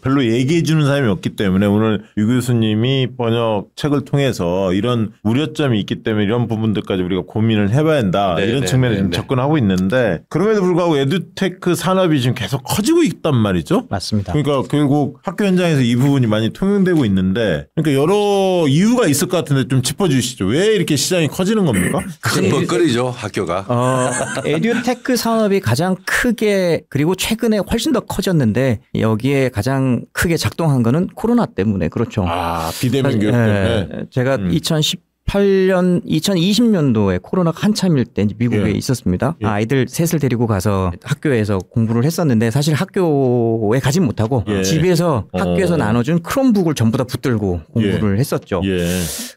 별로 얘기해 주는 사람이 없기 때문에 오늘 유 교수님이 번역 책을 통해서 이런 우려점이 있기 때문에 이런 부분들까지 우리가 고민을 해봐야 한다. 이런 측면에 좀 접근하고 있는데 그럼에도 불구하고 에듀테크 산업이 지금 계속 커지고 있단 말이죠. 맞습니다. 그러니까 결국 학교 현장에서 이 부분이 많이 통용되고 있는데 그러니까 여러 이유가 있을 것 같은데 좀 짚어주시죠. 왜 이렇게 시장이 커지는 겁니까? 큰 먹거리죠 학교가. 에듀테크 산업이 가장 크게 그리고 최근에 훨씬 더 커졌는데 여기에 가장 크게 작동한 거는 코로나 때문에 그렇죠. 비대면 교육 때문에. 제가 2020년도에 코로나가 한참일 때 미국에 있었습니다. 아이들 셋을 데리고 가서 학교에서 공부를 했었는데 사실 학교에 가진 못하고 집에서 학교에서 나눠준 크롬북을 전부 다 붙들고 공부를 했었죠.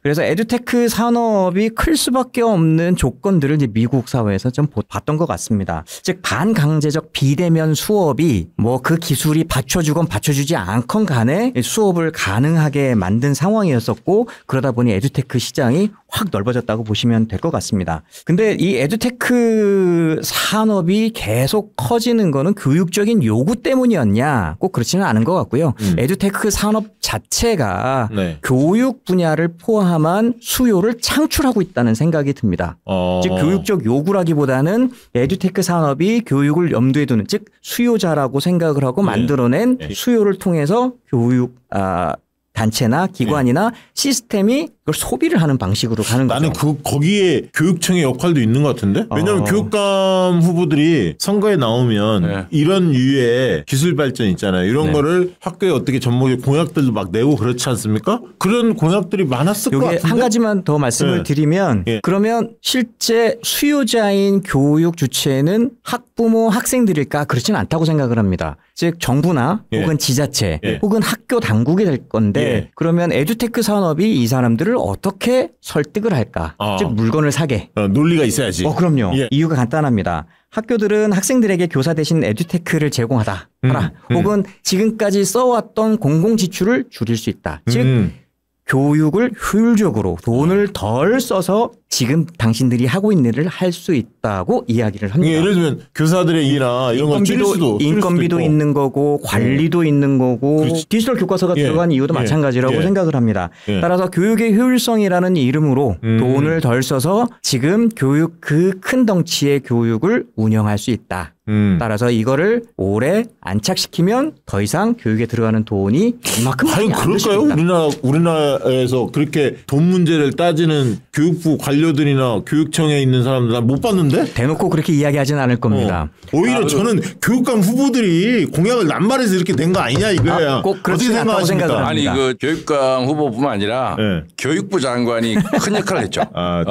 그래서 에듀테크 산업이 클 수밖에 없는 조건들을 이제 미국 사회에서 좀 봤던 것 같습니다. 즉 반강제적 비대면 수업이 뭐 그 기술이 받쳐주건 받쳐주지 않건 간에 수업을 가능하게 만든 상황이었었고 그러다 보니 에듀테크 시장이 시장이 확 넓어졌다고 보시면 될 것 같습니다. 근데 이 에듀테크 산업이 계속 커지는 거는 교육적인 요구 때문이었냐? 꼭 그렇지는 않은 것 같고요. 에듀테크 산업 자체가 네. 교육 분야를 포함한 수요를 창출하고 있다는 생각이 듭니다. 즉 교육적 요구라기보다는 에듀테크 산업이 교육을 염두에 두는 즉 수요자라고 생각을 하고 만들어낸 수요를 통해서 교육 단체나 기관이나 시스템이 그걸 소비를 하는 방식으로 가는 거죠. 나는 거기에 교육청의 역할도 있는 것 같은데? 왜냐하면 교육감 후보들이 선거에 나오면 이런 유의 기술 발전 있잖아요. 이런 거를 학교에 어떻게 접목해 공약들도 막 내고 그렇지 않습니까? 그런 공약들이 많았을 것 같은데? 한 가지만 더 말씀을 드리면 그러면 실제 수요자인 교육 주체는 학부모 학생들일까? 그렇지는 않다고 생각을 합니다. 즉 정부나 혹은 지자체 혹은 학교 당국이 될 건데 그러면 에듀테크 산업이 이 사람들을 어떻게 설득을 할까? 즉 물건을 사게. 논리가 있어야지. 그럼요. 이유가 간단합니다. 학교들은 학생들에게 교사 대신 에듀테크를 제공하라. 혹은 지금까지 써왔던 공공지출을 줄일 수 있다. 즉 교육을 효율적으로 돈을 덜 써서 지금 당신들이 하고 있는 일을 할 수 있다고 이야기를 합니다. 예를 들면 교사들의 일이나 이런 거 줄일 수도 인건비도 있는 거고 관리도 있는 거고 디지털 교과서가 들어간 이유도 마찬가지라고 생각을 합니다. 따라서 교육의 효율성이라는 이름으로 돈을 덜 써서 지금 교육 그 큰 덩치의 교육을 운영할 수 있다. 따라서 이거를 오래 안착시키면 더 이상 교육에 들어가는 돈이 이만큼 많이 안 들 수 있다. 우리나라에서 그렇게 돈 문제를 따지는 교육부 관료들이나 교육청에 있는 사람들 난 못 봤는데? 대놓고 그렇게 이야기하지는 않을 겁니다. 오히려 저는 교육감 후보들이 공약을 남발해서 이렇게 된 거 아니냐 이거야. 꼭 그렇지 않다고 생각을 합니다. 아니 그 교육감 후보뿐만 아니라 교육부 장관이 큰 역할을 했죠.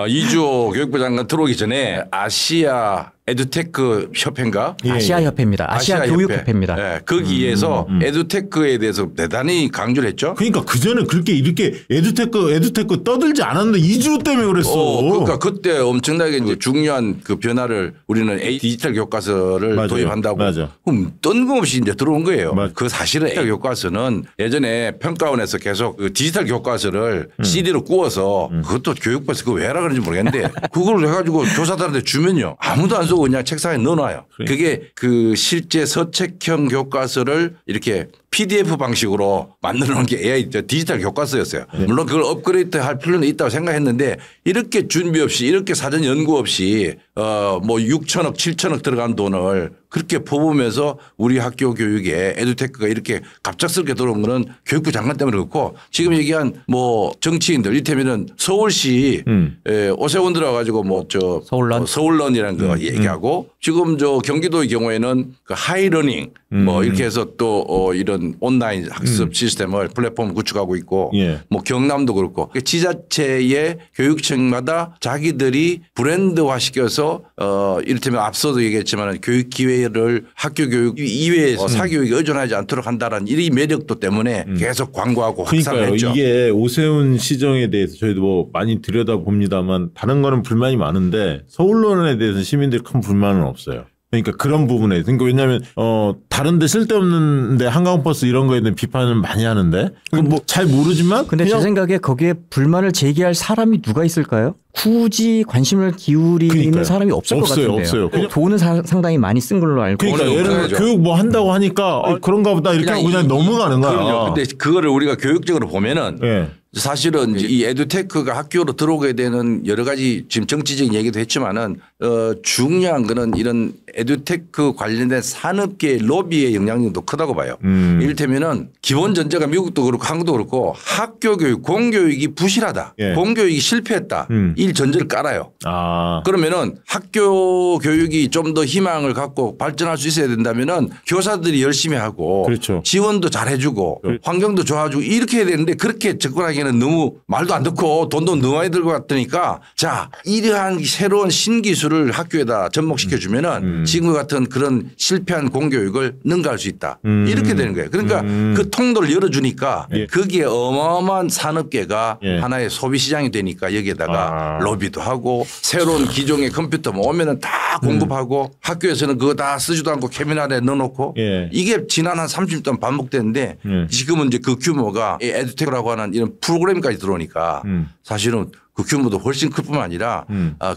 이주호 교육부 장관 들어오기 전에 아시아 에듀테크 협회인가? 아시아 협회입니다. 아시아 교육협회입니다. 거기에서 에듀테크에 대해서 대단히 강조를 했죠. 그러니까 그전에 그렇게 이렇게 에듀테크 떠들지 않았는데 2주 때문에 그랬어. 그러니까 그때 엄청나게 이제 중요한 그 변화를 우리는 디지털 교과서를 도입한다고 그럼 뜬금없이 이제 들어온 거예요. 그 사실은 디지털 교과서는 예전에 평가원에서 계속 그 디지털 교과서를 CD로 구워서 그것도 교육부에서 그거 왜 하라 그런지 모르겠는데 그걸 해가지고 교사들한테 주면요 아무도 안 쓰고 그냥 책상에 넣어놔요. 그게 그 실제 서책형 교과서를 이렇게 PDF 방식으로 만들어 놓은 게 AI 디지털 교과서였어요. 물론 그걸 업그레이드 할 필요는 있다고 생각했는데 이렇게 준비 없이 이렇게 사전 연구 없이 뭐 6천억 7천억 들어간 돈을 그렇게 퍼부으면서 우리 학교 교육에 에듀테크가 이렇게 갑작스럽게 들어온 거는 교육부 장관 때문에 그렇고 지금 얘기한 뭐 정치인들 이를테면은 서울시 오세훈 들어가지고 뭐 저 서울런이라는 거 얘기하고 지금 저 경기도의 경우에는 그 하이러닝 뭐 이렇게 해서 또 이런 온라인 학습 시스템을 플랫폼을 구축하고 있고 뭐 경남도 그렇고 지자체의 교육청마다 자기들이 브랜드화 시켜서 이를테면 앞서도 얘기했지만 교육 기회를 학교 교육 이외에서 사교육에 의존하지 않도록 한다는 이 매력도 때문에 계속 광고하고 확산을 했죠. 이게 오세훈 시정에 대해서 저희도 뭐 많이 들여다봅니다만 다른 거는 불만이 많은데 서울론에 대해서 시민들이 큰 불만은 없어요. 그러니까 그런 부분에 그러니까 왜냐하면 다른데 쓸데없는데 한강버스 이런 거에 대한 비판을 많이 하는데 뭐 잘 모르지만 근데 제 생각에 거기에 불만을 제기할 사람이 누가 있을까요? 굳이 관심을 기울이는 사람이 없을 것 같은데요. 없어요. 돈은 상당히 많이 쓴 걸로 알고. 그러니까 예를 들면 교육 뭐 한다고 하니까 그런가 보다 이렇게 하고 그냥 넘어가는 거야. 근데 그거를 우리가 교육적으로 보면은 사실은 이 에듀테크가 학교로 들어오게 되는 여러 가지 지금 정치적인 얘기도 했지만은 중요한 거는 이런 에듀테크 관련된 산업계의 로비의 영향력도 크다고 봐요. 이를테면은 기본 전제가 미국도 그렇고 한국도 그렇고 학교 교육, 공교육이 부실하다. 공교육이 실패했다. 이 전제를 깔아요. 그러면은 학교 교육이 좀 더 희망을 갖고 발전할 수 있어야 된다면은 교사들이 열심히 하고 지원도 잘 해주고 환경도 좋아지고 이렇게 해야 되는데 그렇게 접근하기에는 너무 말도 안 듣고 돈도 너무 많이 들고 갔다니까 자 이러한 새로운 신기술을 학교에다 접목시켜 주면은 지금 같은 그런 실패한 공교육을 능가할 수 있다. 이렇게 되는 거예요. 그러니까 그 통로를 열어주니까 거기에 어마어마한 산업계가 하나의 소비 시장이 되니까 여기에다가 로비도 하고 새로운 기종의 컴퓨터 뭐 오면은 다 공급하고 학교에서는 그거 다 쓰지도 않고 캐비넷에 넣어놓고 이게 지난 한 30년 동안 반복됐는데 지금은 이제 그 규모가 에듀테크라고 하는 이런 프로그램까지 들어오니까 사실은 그 규모도 훨씬 클 뿐만 아니라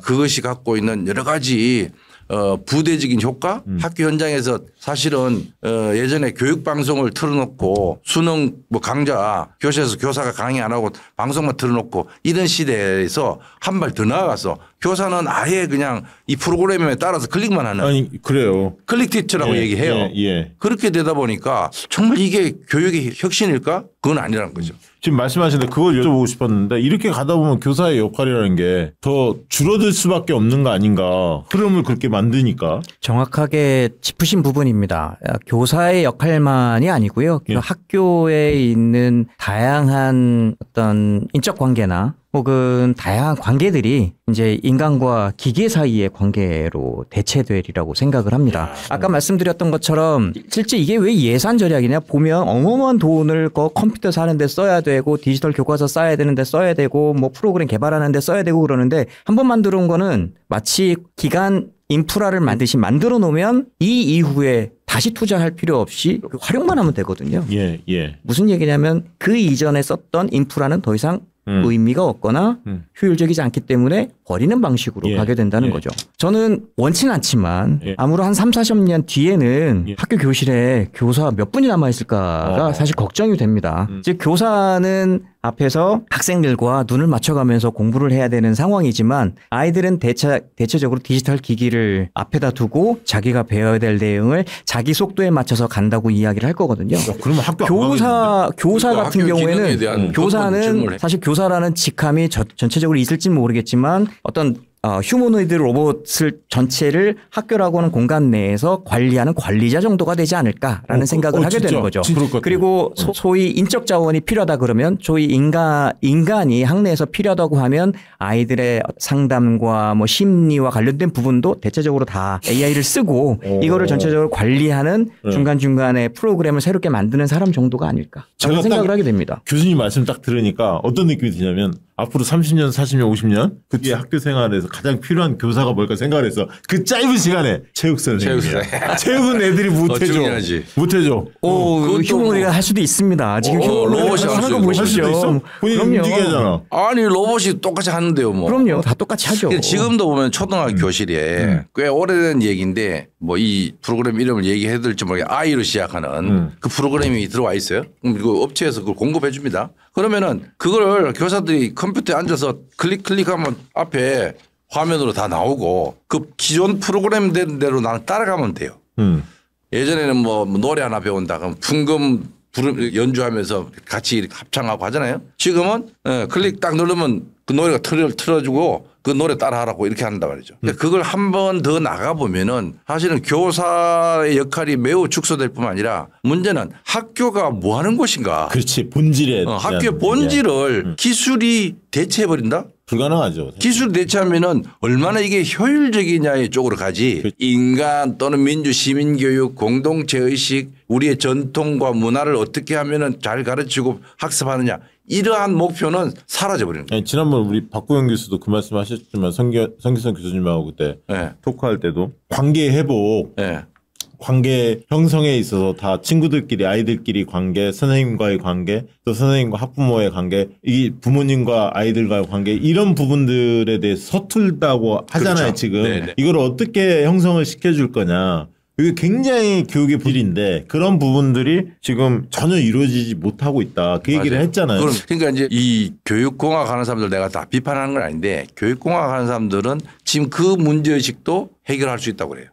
그것이 갖고 있는 여러 가지 부대적인 효과 학교 현장에서 사실은 예전에 교육방송을 틀어놓고 수능 뭐 강좌 교실에서 교사가 강의 안 하고 방송만 틀어놓고 이런 시대에서 한 발 더 나아가서 교사는 아예 그냥 이 프로그램에 따라서 클릭만 하는 아니 그래요. 클릭 티처라고 얘기해요. 그렇게 되다 보니까 정말 이게 교육의 혁신일까? 그건 아니라는 거죠. 지금 말씀하시는데 그걸 여쭤보고 싶었는데 이렇게 가다 보면 교사의 역할이라는 게 더 줄어들 수밖에 없는 거 아닌가. 흐름을 그렇게 만드니까. 정확하게 짚으신 부분입니다. 교사의 역할만이 아니고요. 학교에 있는 다양한 어떤 인적 관계나 혹은 다양한 관계들이 이제 인간과 기계 사이의 관계로 대체되리라고 생각을 합니다. 아까 말씀드렸던 것처럼 실제 이게 왜 예산 절약이냐 보면 어마어마한 돈을 컴퓨터 사는 데 써야 되고 디지털 교과서 써야 되는데 써야 되고 뭐 프로그램 개발하는 데 써야 되고 그러는데 한번 만들어 온 거는 마치 기간 인프라를 만들어 놓으면 이 이후에 다시 투자할 필요 없이 활용만 하면 되거든요. 무슨 얘기냐면 그 이전에 썼던 인프라는 더 이상 의미가 없거나 효율적이지 않기 때문에 버리는 방식으로 가게 된다는 거죠. 저는 원치는 않지만 아무로 한 3, 40년 뒤에는 학교 교실에 교사 몇 분이 남아있을까가 사실 걱정이 됩니다. 즉 교사는 앞에서 학생들과 눈을 맞춰가면서 공부를 해야 되는 상황이지만 아이들은 대체적으로 디지털 기기를 앞에다 두고 자기가 배워야 될 내용을 자기 속도에 맞춰서 간다고 이야기를 할 거거든요. 그러면 학교 교사 같은 경우에는 교사는 사실 교사라는 직함이 전체적으로 있을지는 모르겠지만 어떤 휴머노이드 로봇을 전체를 학교라고 하는 공간 내에서 관리하는 관리자 정도가 되지 않을까라는 생각을 하게 되는 거죠. 그리고 소위 인적 자원이 필요하다 그러면 소위 인간이 학내에서 필요하다고 하면 아이들의 상담과 뭐 심리와 관련된 부분도 대체적으로 다 AI를 쓰고 이거를 전체적으로 관리하는 중간중간에 프로그램을 새롭게 만드는 사람 정도가 아닐까 라는 생각을 하게 됩니다. 교수님 말씀 딱 들으니까 어떤 느낌이 드냐면 앞으로 30년, 40년, 50년 그때 학교 생활에서 가장 필요한 교사가 뭘까 생각을 해서 그 짧은 시간에 체육 선생님이야. 체육은 애들이 못해줘. 못해줘. 휴머노이드가 할 수도 있습니다. 지금 로봇이 하는 거 보십시오. 본인이 움직여야 하잖아. 아니 로봇이 똑같이 하는데요. 뭐. 그럼요. 다 똑같이 하죠. 지금도 보면 초등학교 교실에 꽤 오래된 얘기인데 뭐 이 프로그램 이름을 얘기해야 될지 모르겠는데 I로 시작하는 그 프로그램이 들어와 있어요. 그럼 그 업체에서 그걸 공급해 줍니다. 그러면은 그걸 교사들이 컴퓨터에 앉아서 클릭하면 앞에 화면으로 다 나오고 그 기존 프로그램 된 대로 나는 따라가면 돼요. 예전에는 뭐 노래 하나 배운다 그럼 풍금 연주하면서 같이 합창하고 하잖아요. 지금은 클릭 딱 누르면 그 노래가 틀어주고 그 노래 따라하라고 이렇게 한단 말이죠. 그걸 한 번 더 나가보면은 사실은 교사의 역할이 매우 축소될 뿐만 아니라 문제는 학교가 뭐 하는 곳인가. 그렇지. 본질에. 학교의 본질을 기술이 대체해버린다? 불가능하죠. 기술 대체하면은 얼마나 이게 효율적이냐의 쪽으로 가지 인간 또는 민주 시민교육 공동체의식 우리의 전통과 문화를 어떻게 하면은 잘 가르치고 학습하느냐 이러한 목표는 사라져버리는 거예요. 지난번 우리 박구영 교수도 그 말씀 하셨지만 성기선 교수님하고 그때 토크할 때도 관계 회복 관계 형성에 있어서 다 친구들끼리 아이들끼리 관계 선생님과의 관계 또 선생님과 학부모의 관계 이 부모님과 아이들과의 관계 이런 부분들에 대해서 서툴다고 하잖아요. 그렇죠. 지금 네네. 이걸 어떻게 형성을 시켜줄 거냐 이게 굉장히 교육의 부질인데 그런 부분들이 지금 전혀 이루어지지 못하고 있다. 그 얘기를 맞아요. 했잖아요. 그러니까 이제 이 교육공학 하는 사람들 내가 다 비판하는 건 아닌데 교육공학 하는 사람들은 지금 그 문제의식도 해결할 수 있다고 그래요.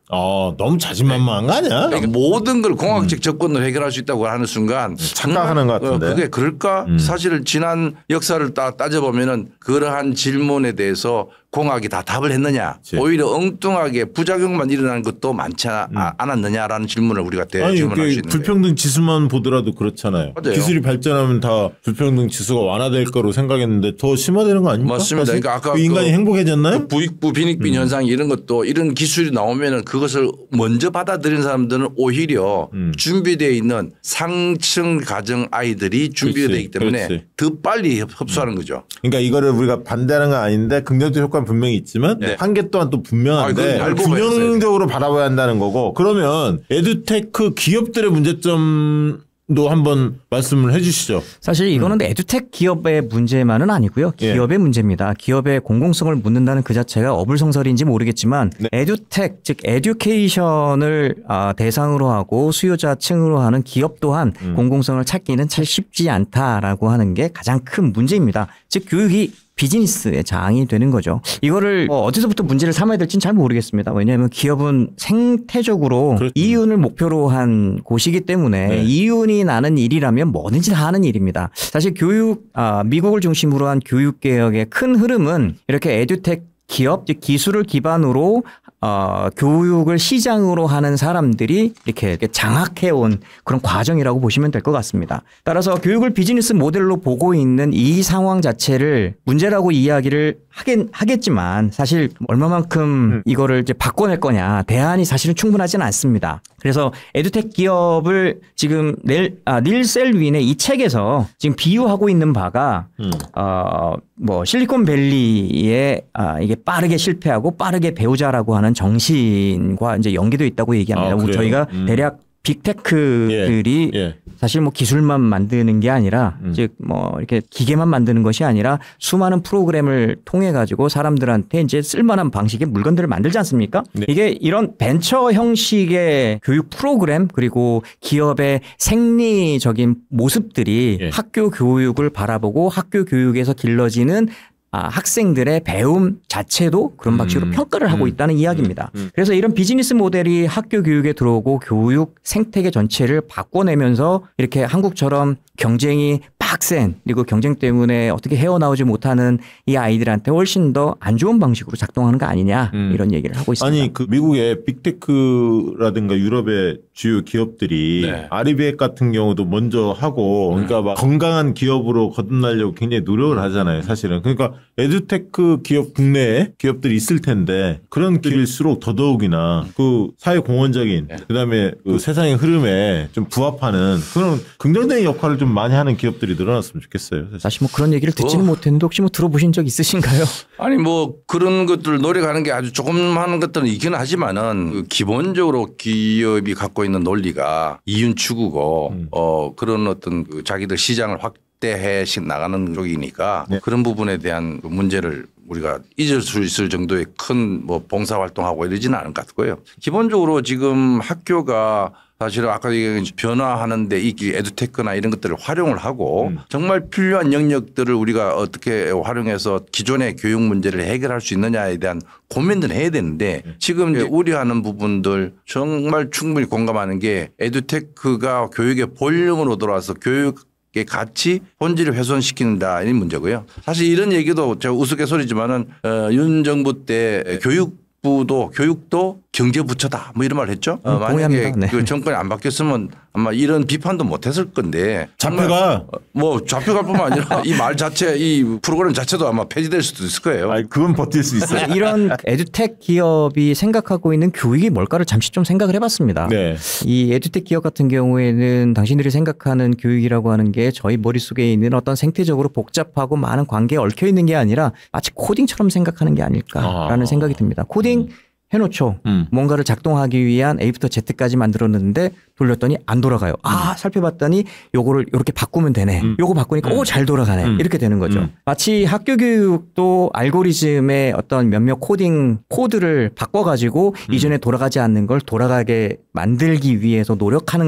너무 자신만만한 거 아니야? 그러니까 모든 걸 공학적 접근으로 해결할 수 있다고 하는 순간 착각하는 것 같은데. 그게 그럴까? 사실 지난 역사를 따져보면은 그러한 질문에 대해서 공학이 다 답을 했느냐. 그치. 오히려 엉뚱하게 부작용만 일어나는 것도 많지 않았느냐라는 질문을 우리가 질문할 수 있는 불평등 지수만 보더라도 그렇잖아요. 맞아요. 기술이 발전하면 다 불평등 지수가 완화될 거로 생각했는데 더 심화되는 거 아닙니까? 맞습니다. 그러니까 아까 그 인간이 행복해졌나요? 그 부익부 빈익빈 현상 이런 것도 이런 기술이 나오면은 그것을 먼저 받아들이는 사람들은 오히려 준비되어 있는 상층 가정 아이들이 준비되어 있기 때문에 더 빨리 흡수하는 거죠. 그러니까 이거를 우리가 반대하는 건 아닌데 긍정적 효과는 분명히 있지만 한계 또한 또 분명한데 균형적으로 바라봐야 한다는 거고 그러면 에듀테크 기업들의 문제점 도 한번 말씀을 해주시죠. 사실 이거는 에듀텍 기업의 문제만은 아니고요. 기업의 문제입니다. 기업의 공공성을 묻는다는 그 자체가 어불성설인지 모르겠지만 에듀텍 즉 에듀케이션을 대상으로 하고 수요자층으로 하는 기업 또한 공공성을 찾기는 참 쉽지 않다라고 하는 게 가장 큰 문제입니다. 즉 교육이 비즈니스의 장이 되는 거죠. 이거를 어디서부터 문제를 삼아야 될지는 잘 모르겠습니다. 왜냐하면 기업은 생태적으로 이윤을 목표로 한 곳이기 때문에 이윤이 나는 일이라면 뭐든지 다 하는 일입니다. 사실 미국을 중심으로 한 교육개혁의 큰 흐름은 이렇게 에듀텍 기업, 즉 기술을 기반으로 교육을 시장으로 하는 사람들이 이렇게 장악해온 그런 과정이라고 보시면 될 것 같습니다. 따라서 교육을 비즈니스 모델로 보고 있는 이 상황 자체를 문제라고 이야기를 하겠지만 사실 얼마만큼 이거를 이제 바꿔낼 거냐 대안이 사실은 충분하지는 않습니다. 그래서 에듀텍 기업을 지금 닐 셀윈의 이 책에서 지금 비유하고 있는 바가 뭐 실리콘밸리에 이게 빠르게 실패하고 빠르게 배우자라고 하는 정신과 이제 연계도 있다고 얘기합니다. 저희가 대략 빅테크들이 사실 뭐 기술만 만드는 게 아니라 즉 뭐 이렇게 기계만 만드는 것이 아니라 수많은 프로그램을 통해 가지고 사람들한테 이제 쓸만한 방식의 물건들을 만들지 않습니까? 이게 이런 벤처 형식의 교육 프로그램 그리고 기업의 생리적인 모습들이 학교 교육을 바라보고 학교 교육에서 길러지는 학생들의 배움 자체도 그런 방식으로 평가를 하고 있다는 이야기입니다. 그래서 이런 비즈니스 모델이 학교 교육에 들어오고 교육 생태계 전체를 바꿔내면서 이렇게 한국처럼 경쟁이 빡센 그리고 경쟁 때문에 어떻게 헤어나오지 못하는 이 아이들한테 훨씬 더 안 좋은 방식으로 작동하는 거 아니냐 이런 얘기를 하고 있습니다. 아니 그 미국의 빅테크라든가 유럽의 주요 기업들이 아리백 같은 경우도 먼저 하고 그러니까 막 건강한 기업으로 거듭나려고 굉장히 노력을 하잖아요. 사실은. 그러니까 에듀테크 기업 국내에 기업들이 있을 텐데 그런 길일수록 더더욱이나 그 사회 공헌적인 그다음에 그 세상의 흐름에 좀 부합하는 그런 긍정적인 역할을 좀 많이 하는 기업들이 늘어났으면 좋겠어요. 사실 뭐 그런 얘기를 듣지는 못했는데 혹시 뭐 들어보신 적 있으신가요? 아니 뭐 그런 것들 노력하는 게 아주 조금 하는 것들은 있긴 하지만은 그 기본적으로 기업이 갖고 있는 논리가 이윤 추구고 그런 어떤 그 자기들 시장을 확대해 나가는 쪽이니까 그런 부분에 대한 문제를 우리가 잊을 수 있을 정도의 큰 뭐 봉사활동하고 이러지는 않은 것 같고요. 기본적으로 지금 학교가 사실은 아까 얘기한 변화하는데 이 에듀테크나 이런 것들을 활용을 하고 정말 필요한 영역들을 우리가 어떻게 활용해서 기존의 교육 문제를 해결할 수 있느냐에 대한 고민을 해야 되는데 지금 이제 우려하는 부분들 정말 충분히 공감하는 게 에듀테크가 교육의 본령으로 들어와서 교육의 가치 본질을 훼손시킨다 이 문제고요. 사실 이런 얘기도 제가 우스갯소리지만은 윤 정부 때 교육도 경제부처다 뭐 이런 말 했죠. 만약에 그 정권이 안 바뀌었으면 아마 이런 비판도 못했을 건데 잡혀가 뭐 잡혀갈 뿐만 아니라 이 말 자체 이 프로그램 자체도 아마 폐지될 수도 있을 거예요. 아니, 그건 버틸 수 있어요. 이런 에듀텍 기업이 생각하고 있는 교육이 뭘까를 잠시 좀 생각을 해봤습니다. 이 에듀텍 기업 같은 경우에는 당신들이 생각하는 교육이라고 하는 게 저희 머릿속에 있는 어떤 생태적으로 복잡하고 많은 관계에 얽혀 있는 게 아니라 마치 코딩처럼 생각하는 게 아닐까라는 생각이 듭니다. 코딩 해놓죠. 뭔가를 작동하기 위한 A부터 Z까지 만들었는데 돌렸더니 안 돌아가요. 살펴봤더니 요거를 이렇게 바꾸면 되네. 요거 바꾸니까 잘 돌아가네. 이렇게 되는 거죠. 마치 학교 교육도 알고리즘의 어떤 몇몇 코드를 바꿔가지고 이전에 돌아가지 않는 걸 돌아가게 만들기 위해서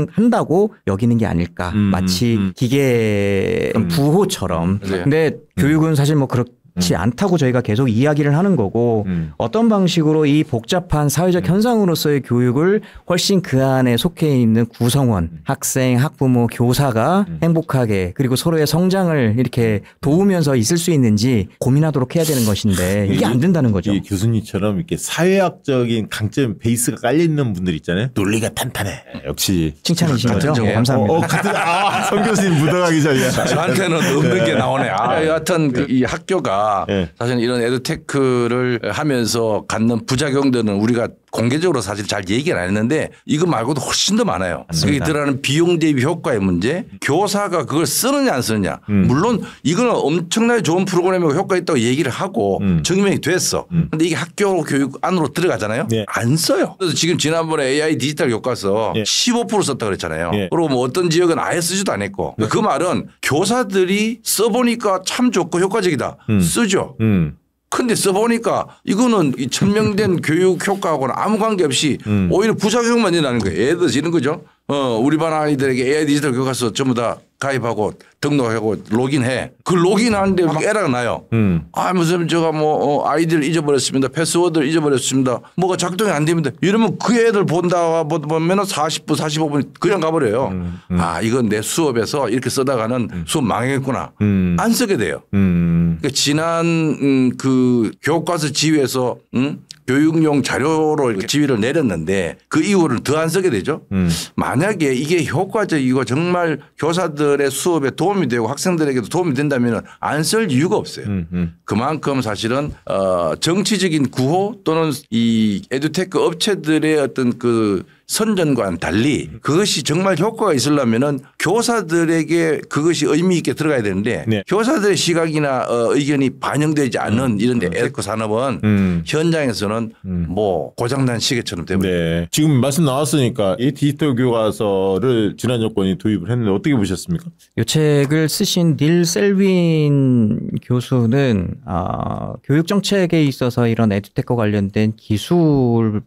한다고 여기는 게 아닐까. 마치 기계 부호처럼. 근데 교육은 사실 뭐 그렇지 않다고 저희가 계속 이야기를 하는 거고 어떤 방식으로 이 복잡한 사회적 현상으로서의 교육을 훨씬 그 안에 속해 있는 구성원, 학생, 학부모, 교사가 행복하게 그리고 서로의 성장을 이렇게 도우면서 있을 수 있는지 고민하도록 해야 되는 것인데 이게 안 된다는 거죠. 이 교수님처럼 이렇게 사회학적인 강점 베이스가 깔려 있는 분들 있잖아요. 논리가 탄탄해. 역시 칭찬이신 거죠? 감사합니다. 성 교수님 묻어가기 전이야. 저한테는 없는 게 나오네. 여하튼 이 학교가 우리가 사실 이런 에듀테크를 하면서 갖는 부작용들은 우리가 공개적으로 사실 잘 얘기는 안 했는데 이거 말고도 훨씬 더 많아요. 거기 들어가는 비용 대비 효과의 문제, 교사가 그걸 쓰느냐 안 쓰느냐. 물론 이거는 엄청나게 좋은 프로그램이고 효과 있다고 얘기를 하고 증명이 됐어. 근데 이게 학교 교육 안으로 들어가잖아요. 안 써요. 그래서 지금 지난번에 AI 디지털 교과서 15% 썼다 그랬잖아요. 그리고 뭐 어떤 지역은 아예 쓰지도 않았고 그 말은 교사들이 써보니까 참 좋고 효과적이다. 쓰죠. 근데 써보니까 이거는 이 천명된 교육 효과하고는 아무 관계없이 오히려 부작용만 일어나는 거예요. 예를 들어서 이런 거죠. 우리 반 아이들에게 AI 디지털 교과서 전부 다 가입하고 등록하고 로그인해. 그 로그인하는데 막 에러가 나요. 무슨 제가 뭐 아이디를 잊어버렸습니다. 패스워드를 잊어버렸습니다. 뭐가 작동이 안 됩니다. 이러면 그 애들 보면 40분 45분 그냥 가버려요. 이건 내 수업에서 이렇게 쓰다가는 수업 망했구나. 안 쓰게 돼요. 그러니까 지난 그 교과서 지휘에서 교육용 자료로 이렇게 지휘를 내렸는데 그 이후로는 더 안 쓰게 되죠. 만약에 이게 효과적이고 정말 교사들의 수업에 도움이 되고 학생들에게도 도움이 된다면 안 쓸 이유가 없어요. 그만큼 사실은 정치적인 구호 또는 이 에듀테크 업체들의 어떤 그 선전과는 달리 그것이 정말 효과가 있으려면은 교사들에게 그것이 의미 있게 들어가야 되는데 교사들의 시각이나 의견이 반영되지 않는 이런 데 에듀테크 산업은 현장에서는 뭐 고장난 시계처럼 되버려요. 지금 말씀 나왔으니까 이 디지털 교과서를 지난 정권이 도입을 했는데 어떻게 보셨습니까? 이 책을 쓰신 닐 셀윈 교수는 교육 정책에 있어서 이런 에듀테크 관련된 기술에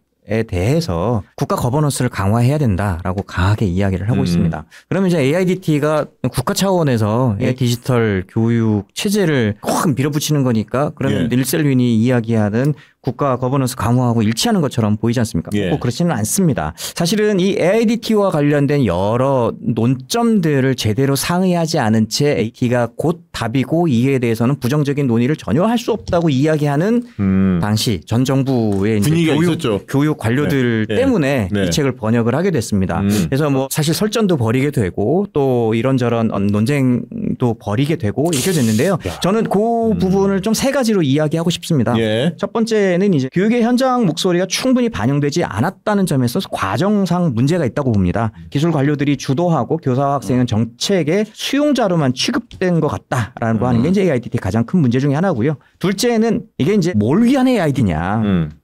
대해서 국가 거버넌스를 강화해야 된다라고 강하게 이야기를 하고 있습니다. 그러면 이제 AIDT가 국가 차원에서 디지털 교육 체제를 확 밀어붙이는 거니까 그러면 닐 셀윈이 이야기하는 국가 거버넌스 강화하고 일치하는 것처럼 보이지 않습니까? 꼭 그렇지는 않습니다. 사실은 이 AIDT와 관련된 여러 논점들을 제대로 상의하지 않은 채 AIDT가 곧 답이고 이에 대해서는 부정적인 논의를 전혀 할 수 없다고 이야기하는 당시 전 정부의 분위기가 이제 있었죠. 교육 관료들 때문에 이 책을 번역을 하게 됐습니다. 그래서 뭐 사실 설전도 벌이게 되고 또 이런저런 논쟁도 벌이게 되고 이렇게 됐는데요. 저는 그 부분을 좀 세 가지로 이야기하고 싶습니다. 첫 번째는 이제 교육의 현장 목소리가 충분히 반영되지 않았다는 점에서 과정상 문제가 있다고 봅니다. 기술 관료들이 주도하고 교사와 학생은 정책의 수용자로만 취급된 것 같다라는 거 하는 게 이제 AIDT 가장 큰 문제 중에 하나고요. 둘째는 이게 이제 뭘 위한 AID냐.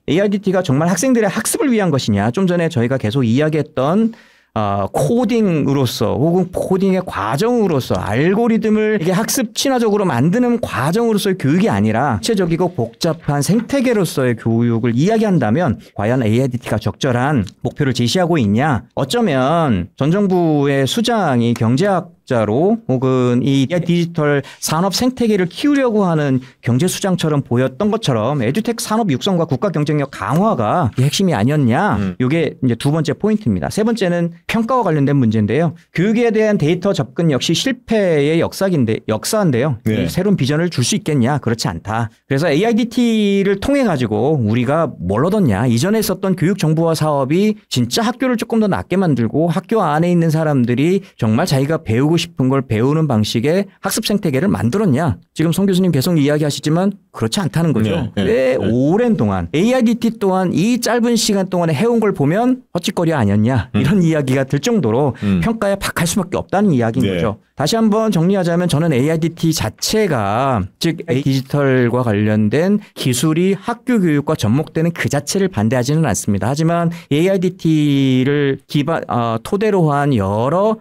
AIDT가 정말 학생들의 학습을 위한 것이냐. 좀 전에 저희가 계속 이야기했던 코딩으로서 혹은 코딩의 과정으로서 알고리즘을 이게 학습 친화적으로 만드는 과정으로서의 교육이 아니라 구체적이고 복잡한 생태계로서의 교육을 이야기한다면 과연 AIDT가 적절한 목표를 제시하고 있냐. 어쩌면 전 정부의 수장이 경제학자로 혹은 이 디지털 산업 생태계를 키우려고 하는 경제수장처럼 보였던 것처럼 에듀테크 산업 육성과 국가 경쟁력 강화가 핵심이 아니었냐. 이게 이제 두 번째 포인트입니다. 세 번째는 평가와 관련된 문제인데요. 교육에 대한 데이터 접근 역시 실패의 역사인데요. 새로운 비전을 줄 수 있겠냐? 그렇지 않다. 그래서 AIDT를 통해 가지고 우리가 뭘 얻었냐? 이전에 있었던 교육 정보화 사업이 진짜 학교를 조금 더 낫게 만들고 학교 안에 있는 사람들이 정말 자기가 배우고 싶은 걸 배우는 방식의 학습 생태계를 만들었냐? 지금 송 교수님 계속 이야기하시지만 그렇지 않다는 거죠. 꽤 오랜 동안 AIDT 또한 이 짧은 시간 동안에 해온 걸 보면 헛짓거리 아니었냐? 이런 이야기가 들 정도로 평가에 박할 수밖에 없다는 이야기인 거죠. 다시 한번 정리하자면 저는 AIDT 자체가 즉 디지털과 관련된 기술이 학교 교육과 접목되는 그 자체를 반대하지는 않습니다. 하지만 AIDT를 토대로 한 여러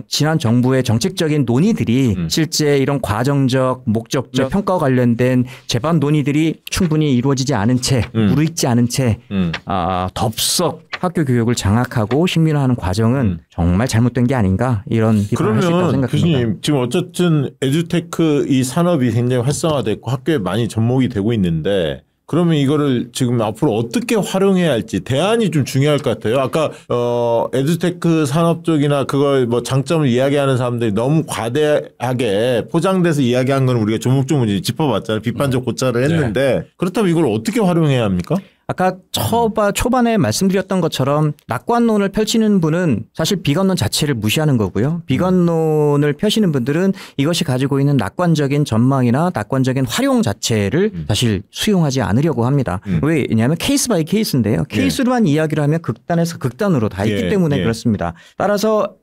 지난 정부의 정책적인 논의들이 실제 이런 과정적, 목적적 평가와 관련된 제반 논의들이 충분히 이루어지지 않은 채, 무르익지 않은 채 덥석 학교 교육을 장악하고 식민화하는 과정은 정말 잘못된 게 아닌가 이런 비판을 할 수 있다고 생각합니다. 교수님 지금 어쨌든 에듀테크 이 산업이 굉장히 활성화됐고 학교에 많이 접목이 되고 있는데 그러면 이거를 지금 앞으로 어떻게 활용해야 할지 대안이 좀 중요할 것 같아요. 아까 에듀테크 산업 쪽이나 그걸 뭐 장점을 이야기하는 사람들이 너무 과대하게 포장돼서 이야기한 건 우리가 조목조목 짚어봤잖아요. 비판적 고찰을 했는데 그렇다면 이걸 어떻게 활용해야 합니까? 아까 초반에 말씀드렸던 것처럼 낙관론을 펼치는 분은 사실 비관론 자체를 무시하는 거고요. 비관론을 펴시는 분들은 이것이 가지고 있는 낙관적인 전망이나 낙관적인 활용 자체를 사실 수용하지 않으려고 합니다. 왜냐하면 케이스 바이 케이스인데요. 케이스로만 이야기를 하면 극단에서 극단으로 다 있기 때문에 그렇습니다. 따라서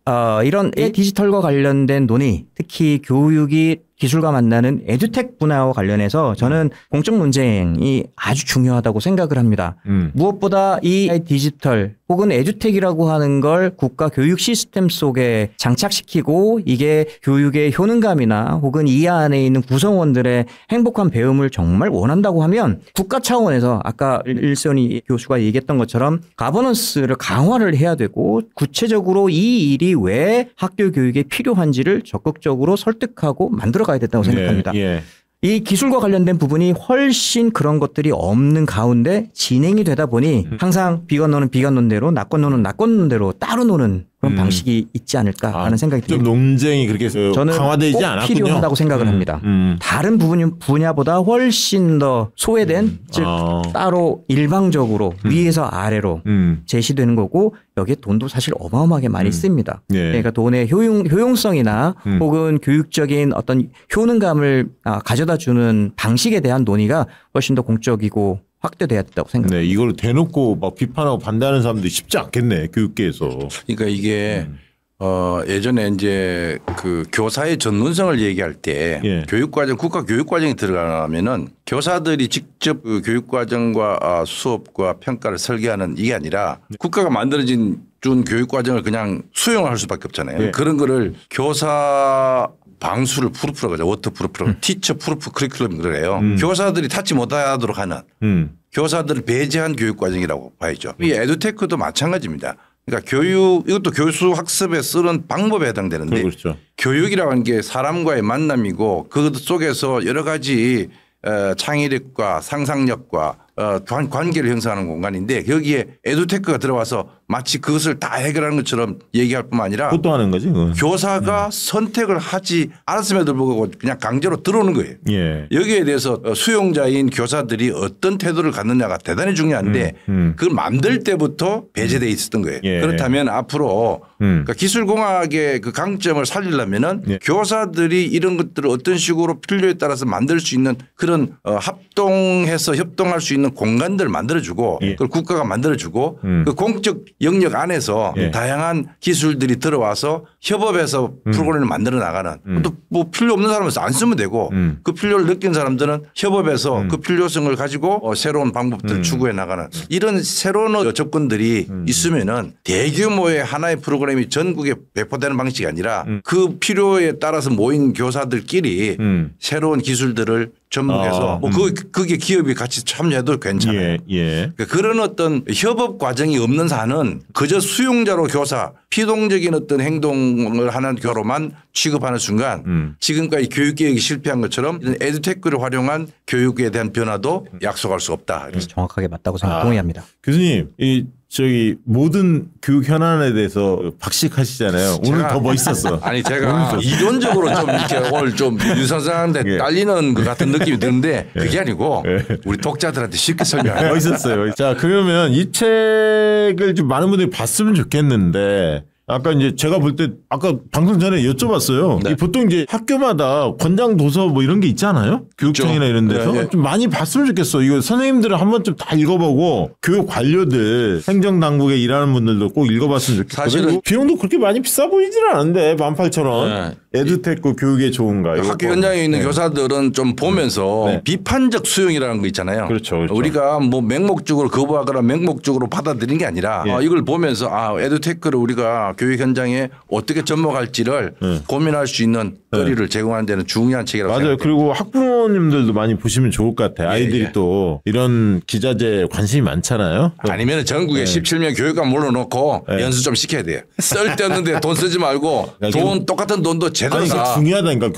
이런 디지털과 관련된 논의, 특히 교육이 기술과 만나는 에듀텍 분야와 관련해서 저는 공적 논쟁이 아주 중요하다고 생각을 합니다. 무엇보다 이 디지털 혹은 에듀텍이라고 하는 걸 국가 교육 시스템 속에 장착시키고 이게 교육의 효능감이나 혹은 이 안에 있는 구성원들의 행복한 배움을 정말 원한다고 하면 국가 차원에서 아까 일선이 교수가 얘기했던 것처럼 가버넌스를 강화를 해야 되고 구체적으로 이 일이 왜 학교 교육에 필요한지를 적극적으로 설득하고 만들어 가야 된다고 생각합니다. 이 기술과 관련된 부분이 훨씬 그런 것들이 없는 가운데 진행이 되다 보니 항상 비관론은 비관론대로 낙관론은 낙관론대로 따로 노는 그런 방식이 있지 않을까 하는 생각이 듭니다. 좀 논쟁이 그렇게 저는 강화되지 꼭 않았군요. 필요하다고 생각을 합니다. 다른 분야보다 훨씬 더 소외된 즉 따로 일방적으로 위에서 아래로 제시되는 거고 여기에 돈도 사실 어마어마하게 많이 씁니다. 그러니까 돈의 효용성이나 혹은 교육적인 어떤 효능감을 가져다 주는 방식에 대한 논의가 훨씬 더 공적이고 확대돼야 된다고 생각합니다. 네, 이걸 대놓고 막 비판하고 반대하는 사람들이 쉽지 않겠네, 교육계에서. 그러니까 이게 예전에 이제 그 교사의 전문성을 얘기할 때 교육과정, 국가 교육과정이 들어가면은 교사들이 직접 그 교육과정과 수업과 평가를 설계하는 이게 아니라 국가가 만들어진 준 교육과정을 그냥 수용할 수밖에 없잖아요. 그런 거를 교사 방수를 프루프라고 하죠. 워터 프루프라고. 티처 프루프 커리큘럼 그래요. 교사들이 타치 못하도록 하는 교사들을 배제한 교육과정이라고 봐야죠. 이 에듀테크도 마찬가지입니다. 그러니까 교육 이것도 교수 학습에 쓰는 방법에 해당되는데 그렇죠. 교육이라고 하는 게 사람과의 만남이고 그 속에서 여러 가지 창의력과 상상력과 관계를 형성하는 공간인데 여기에 에듀테크가 들어와서 마치 그것을 다 해결하는 것처럼 얘기할 뿐만 아니라 호도하는 거지. 그건. 교사가 선택을 하지 않았음에도 불구하고 그냥 강제로 들어오는 거예요. 여기에 대해서 수용자인 교사들이 어떤 태도를 갖느냐가 대단히 중요한데 그걸 만들 때부터 배제돼 있었던 거예요. 그렇다면 앞으로 그러니까 기술공학의 그 강점을 살리려면은 교사들이 이런 것들을 어떤 식으로 필요에 따라서 만들 수 있는 그런 합동해서 협동할 수 있는 공간들을 만들어주고 그걸 국가가 만들어주고 그 공적 영역 안에서 다양한 기술들이 들어와서 협업해서 프로그램을 만들어 나가는 또 뭐 필요 없는 사람은 안 쓰면 되고 그 필요를 느낀 사람들은 협업해서 그 필요성을 가지고 새로운 방법들을 추구해 나가는 이런 새로운 접근들이 있으면은 대규모의 하나의 프로그램이 전국에 배포되는 방식이 아니라 그 필요에 따라서 모인 교사들끼리 새로운 기술들을 접목해서 뭐 그게 기업이 같이 참여해도 괜찮아요. 그러니까 그런 어떤 협업 과정이 없는 사는 그저 수용자로 교사 피동적인 어떤 행동을 하는 교로만 취급하는 순간 지금까지 교육계획이 실패한 것처럼 이런 에듀테크를 활용한 교육에 대한 변화도 약속할 수 없다. 정확하게 맞다고 동의합니다. 교수님, 저기 모든 교육 현안에 대해서 박식하시잖아요. 오늘 더 멋있었어. 아니 제가 이론적으로 좀 이렇게 오늘 좀 유선상한테 딸리는 것 같은 느낌이 드는데 그게 아니고 우리 독자들한테 쉽게 설명해요. 멋있었어요. 자, 그러면 이 책을 좀 많은 분들이 봤으면 좋겠는데 아까 이제 제가 볼 때 아까 방송 전에 여쭤봤어요. 보통 이제 학교마다 권장 도서 뭐 이런 게 있잖아요. 교육청이나 이런 데서 좀 많이 봤으면 좋겠어. 이거 선생님들은 한 번쯤 다 읽어보고 교육 관료들 행정당국에 일하는 분들도 꼭 읽어봤으면 좋겠어요. 사실은 비용도 그렇게 많이 비싸 보이지는 않은데 18,000원. 에듀테크 교육에 좋은가. 학교 현장에 있는 교사들은 좀 보면서 비판적 수용이라는 거 있잖아요. 그렇죠. 우리가 뭐 맹목적으로 거부하거나 맹목적으로 받아들이는 게 아니라 이걸 보면서 에듀테크를 우리가 교육 현장에 어떻게 접목할지를 고민할 수 있는 거리를 제공하는 데는 중요한 책이라고 맞아요. 생각해요. 그리고 학부모님들도 많이 보시면 좋을 것 같아요. 아이들이 또 이런 기자재에 관심이 많잖아요. 아니면 전국에 17명 교육감 몰라놓고 연수 좀 시켜야 돼요. 쓸데없는데 돈 쓰지 말고 돈 똑같은 돈도 제대로 다. 중요하다니까.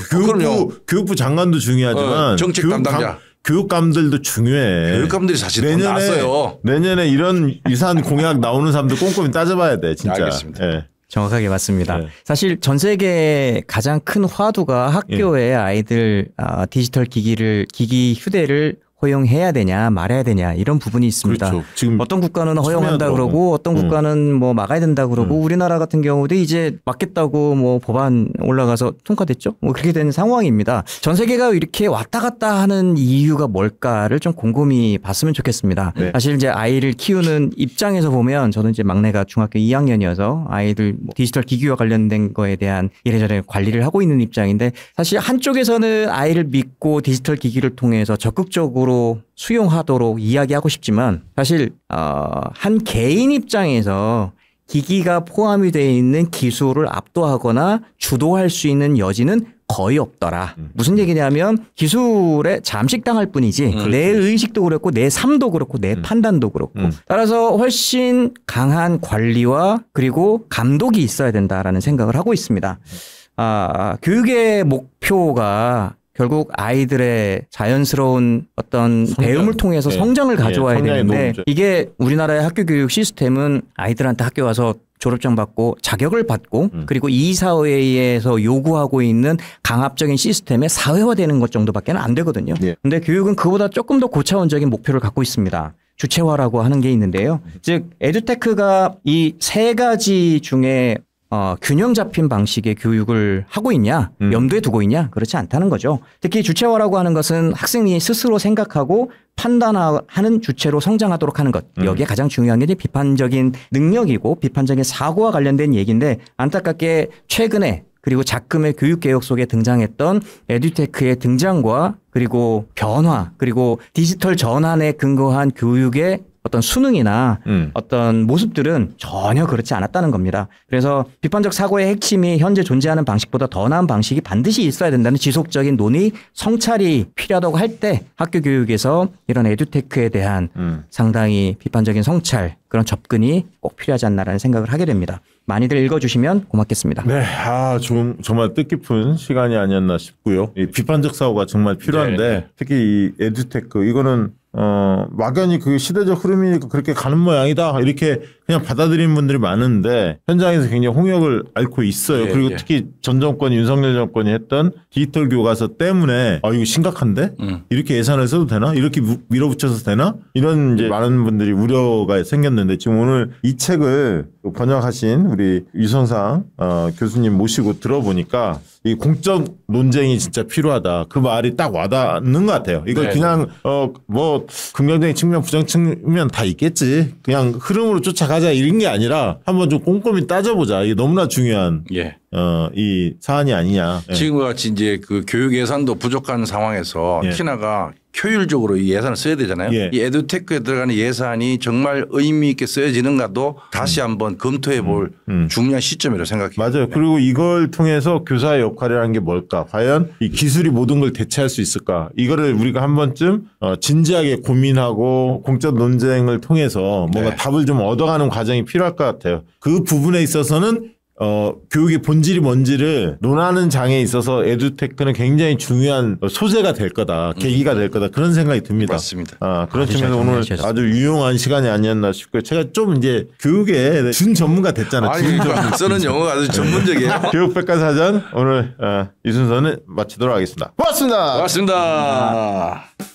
교육부 장관도 중요하지만 정책 담당자. 교육감들도 중요해. 교육감들이 사실 돈 났어요. 내년에 이런 유산 공약 나오는 사람들 꼼꼼히 따져봐야 돼. 진짜. 알겠습니다. 정확하게 맞습니다. 사실 전 세계 가장 큰 화두가 학교에 아이들 디지털 기기 휴대를 허용해야 되냐 말아야 되냐 이런 부분이 있습니다. 그렇죠. 지금 어떤 국가는 허용한다 그러고 어떤 국가는 뭐 막아야 된다 그러고 우리나라 같은 경우도 이제 막겠다고 뭐 법안 올라가서 통과됐죠. 뭐 그렇게 된 상황입니다. 전 세계가 이렇게 왔다 갔다 하는 이유가 뭘까를 좀 곰곰이 봤으면 좋겠습니다. 네. 사실 이제 아이를 키우는 입장에서 보면 저는 이제 막내가 중학교 2학년이어서 아이들 뭐 디지털 기기와 관련된 거에 대한 이래저래 관리를 하고 있는 입장인데 사실 한쪽에서는 아이를 믿고 디지털 기기를 통해서 적극적으로 수용하도록 이야기하고 싶지만 사실 한 개인 입장에서 기기가 포함이 되어 있는 기술을 압도하거나 주도할 수 있는 여지는 거의 없더라. 무슨 얘기냐면 기술에 잠식당할 뿐이지 내 의식도 그렇고 내 삶도 그렇고 내 판단도 그렇고 따라서 훨씬 강한 관리와 그리고 감독이 있어야 된다라는 생각을 하고 있습니다. 교육의 목표가 결국 아이들의 자연스러운 어떤 배움을 통해서 성장을 가져와야 되는데 이게 우리나라의 학교 교육 시스템은 아이들한테 학교 와서 졸업장 받고 자격을 받고 그리고 이 사회에서 요구하고 있는 강압적인 시스템에 사회화되는 것 정도밖에 안 되거든요. 근데 교육은 그보다 조금 더 고차원적인 목표를 갖고 있습니다. 주체화라고 하는 게 있는데요. 즉 에듀테크가 이 세 가지 중에 균형 잡힌 방식의 교육을 하고 있냐, 염두에 두고 있냐, 그렇지 않다는 거죠. 특히 주체화라고 하는 것은 학생이 스스로 생각하고 판단하는 주체로 성장하도록 하는 것. 여기에 가장 중요한 게 비판적인 능력이고 비판적인 사고와 관련된 얘기인데 안타깝게 최근에 그리고 작금의 교육개혁 속에 등장했던 에듀테크의 등장과 그리고 변화 그리고 디지털 전환에 근거한 교육의 어떤 수능이나 어떤 모습들은 전혀 그렇지 않았다는 겁니다. 그래서 비판적 사고의 핵심이 현재 존재하는 방식보다 더 나은 방식이 반드시 있어야 된다는 지속적인 논의, 성찰이 필요하다고 할 때 학교 교육에서 이런 에듀테크에 대한 상당히 비판적인 성찰, 그런 접근이 꼭 필요하지 않나라는 생각을 하게 됩니다. 많이들 읽어주시면 고맙겠습니다. 네, 정말 뜻깊은 시간이 아니었나 싶고요. 이 비판적 사고가 정말 필요한데 특히 이 에듀테크 이거는 막연히 그 시대적 흐름이니까 그렇게 가는 모양이다 이렇게 그냥 받아들이는 분들이 많은데 현장에서 굉장히 홍역을 앓고 있어요. 그리고 특히 전 정권 윤석열 정권이 했던 디지털 교과서 때문에 이거 심각한데 이렇게 예산을 써도 되나 이렇게 밀어붙여서 되나 이런 이제 많은 분들이 우려가 생겼는데 지금 오늘 이 책을 번역하신 우리 유성상 교수님 모시고 들어보니까 이 공적 논쟁이 진짜 필요하다. 그 말이 딱 와닿는 것 같아요. 이걸 그냥 뭐 긍정적인 측면, 부정 측면 다 있겠지. 그냥 흐름으로 쫓아가자 이런 게 아니라 한번 좀 꼼꼼히 따져보자. 이게 너무나 중요한 이 사안이 아니냐. 지금과 같이 이제 그 교육 예산도 부족한 상황에서 키나가 효율적으로 이 예산을 써야 되잖아요. 이 에듀테크에 들어가는 예산이 정말 의미 있게 쓰여지는가도 다시 한번 검토해 볼 중요한 시점이라고 생각해요. 맞아요. 그리고 이걸 통해서 교사의 역할이라는 게 뭘까? 과연 이 기술이 모든 걸 대체할 수 있을까? 이거를 우리가 한 번쯤 진지하게 고민하고 공적 논쟁을 통해서 뭔가 답을 좀 얻어가는 과정이 필요할 것 같아요. 그 부분에 있어서는 교육의 본질이 뭔지를 논하는 장에 있어서 에듀테크는 굉장히 중요한 소재가 될 거다. 계기가 될 거다. 그런 생각이 듭니다. 맞습니다. 그런 측면에서 오늘 아주 유용한 시간이 아니었나 싶고요. 제가 좀 이제 교육에 준 전문가 됐잖아요. 쓰는 용어가 아주 전문적이에요. 교육백과사전 오늘 이 순서는 마치도록 하겠습니다. 고맙습니다. 고맙습니다.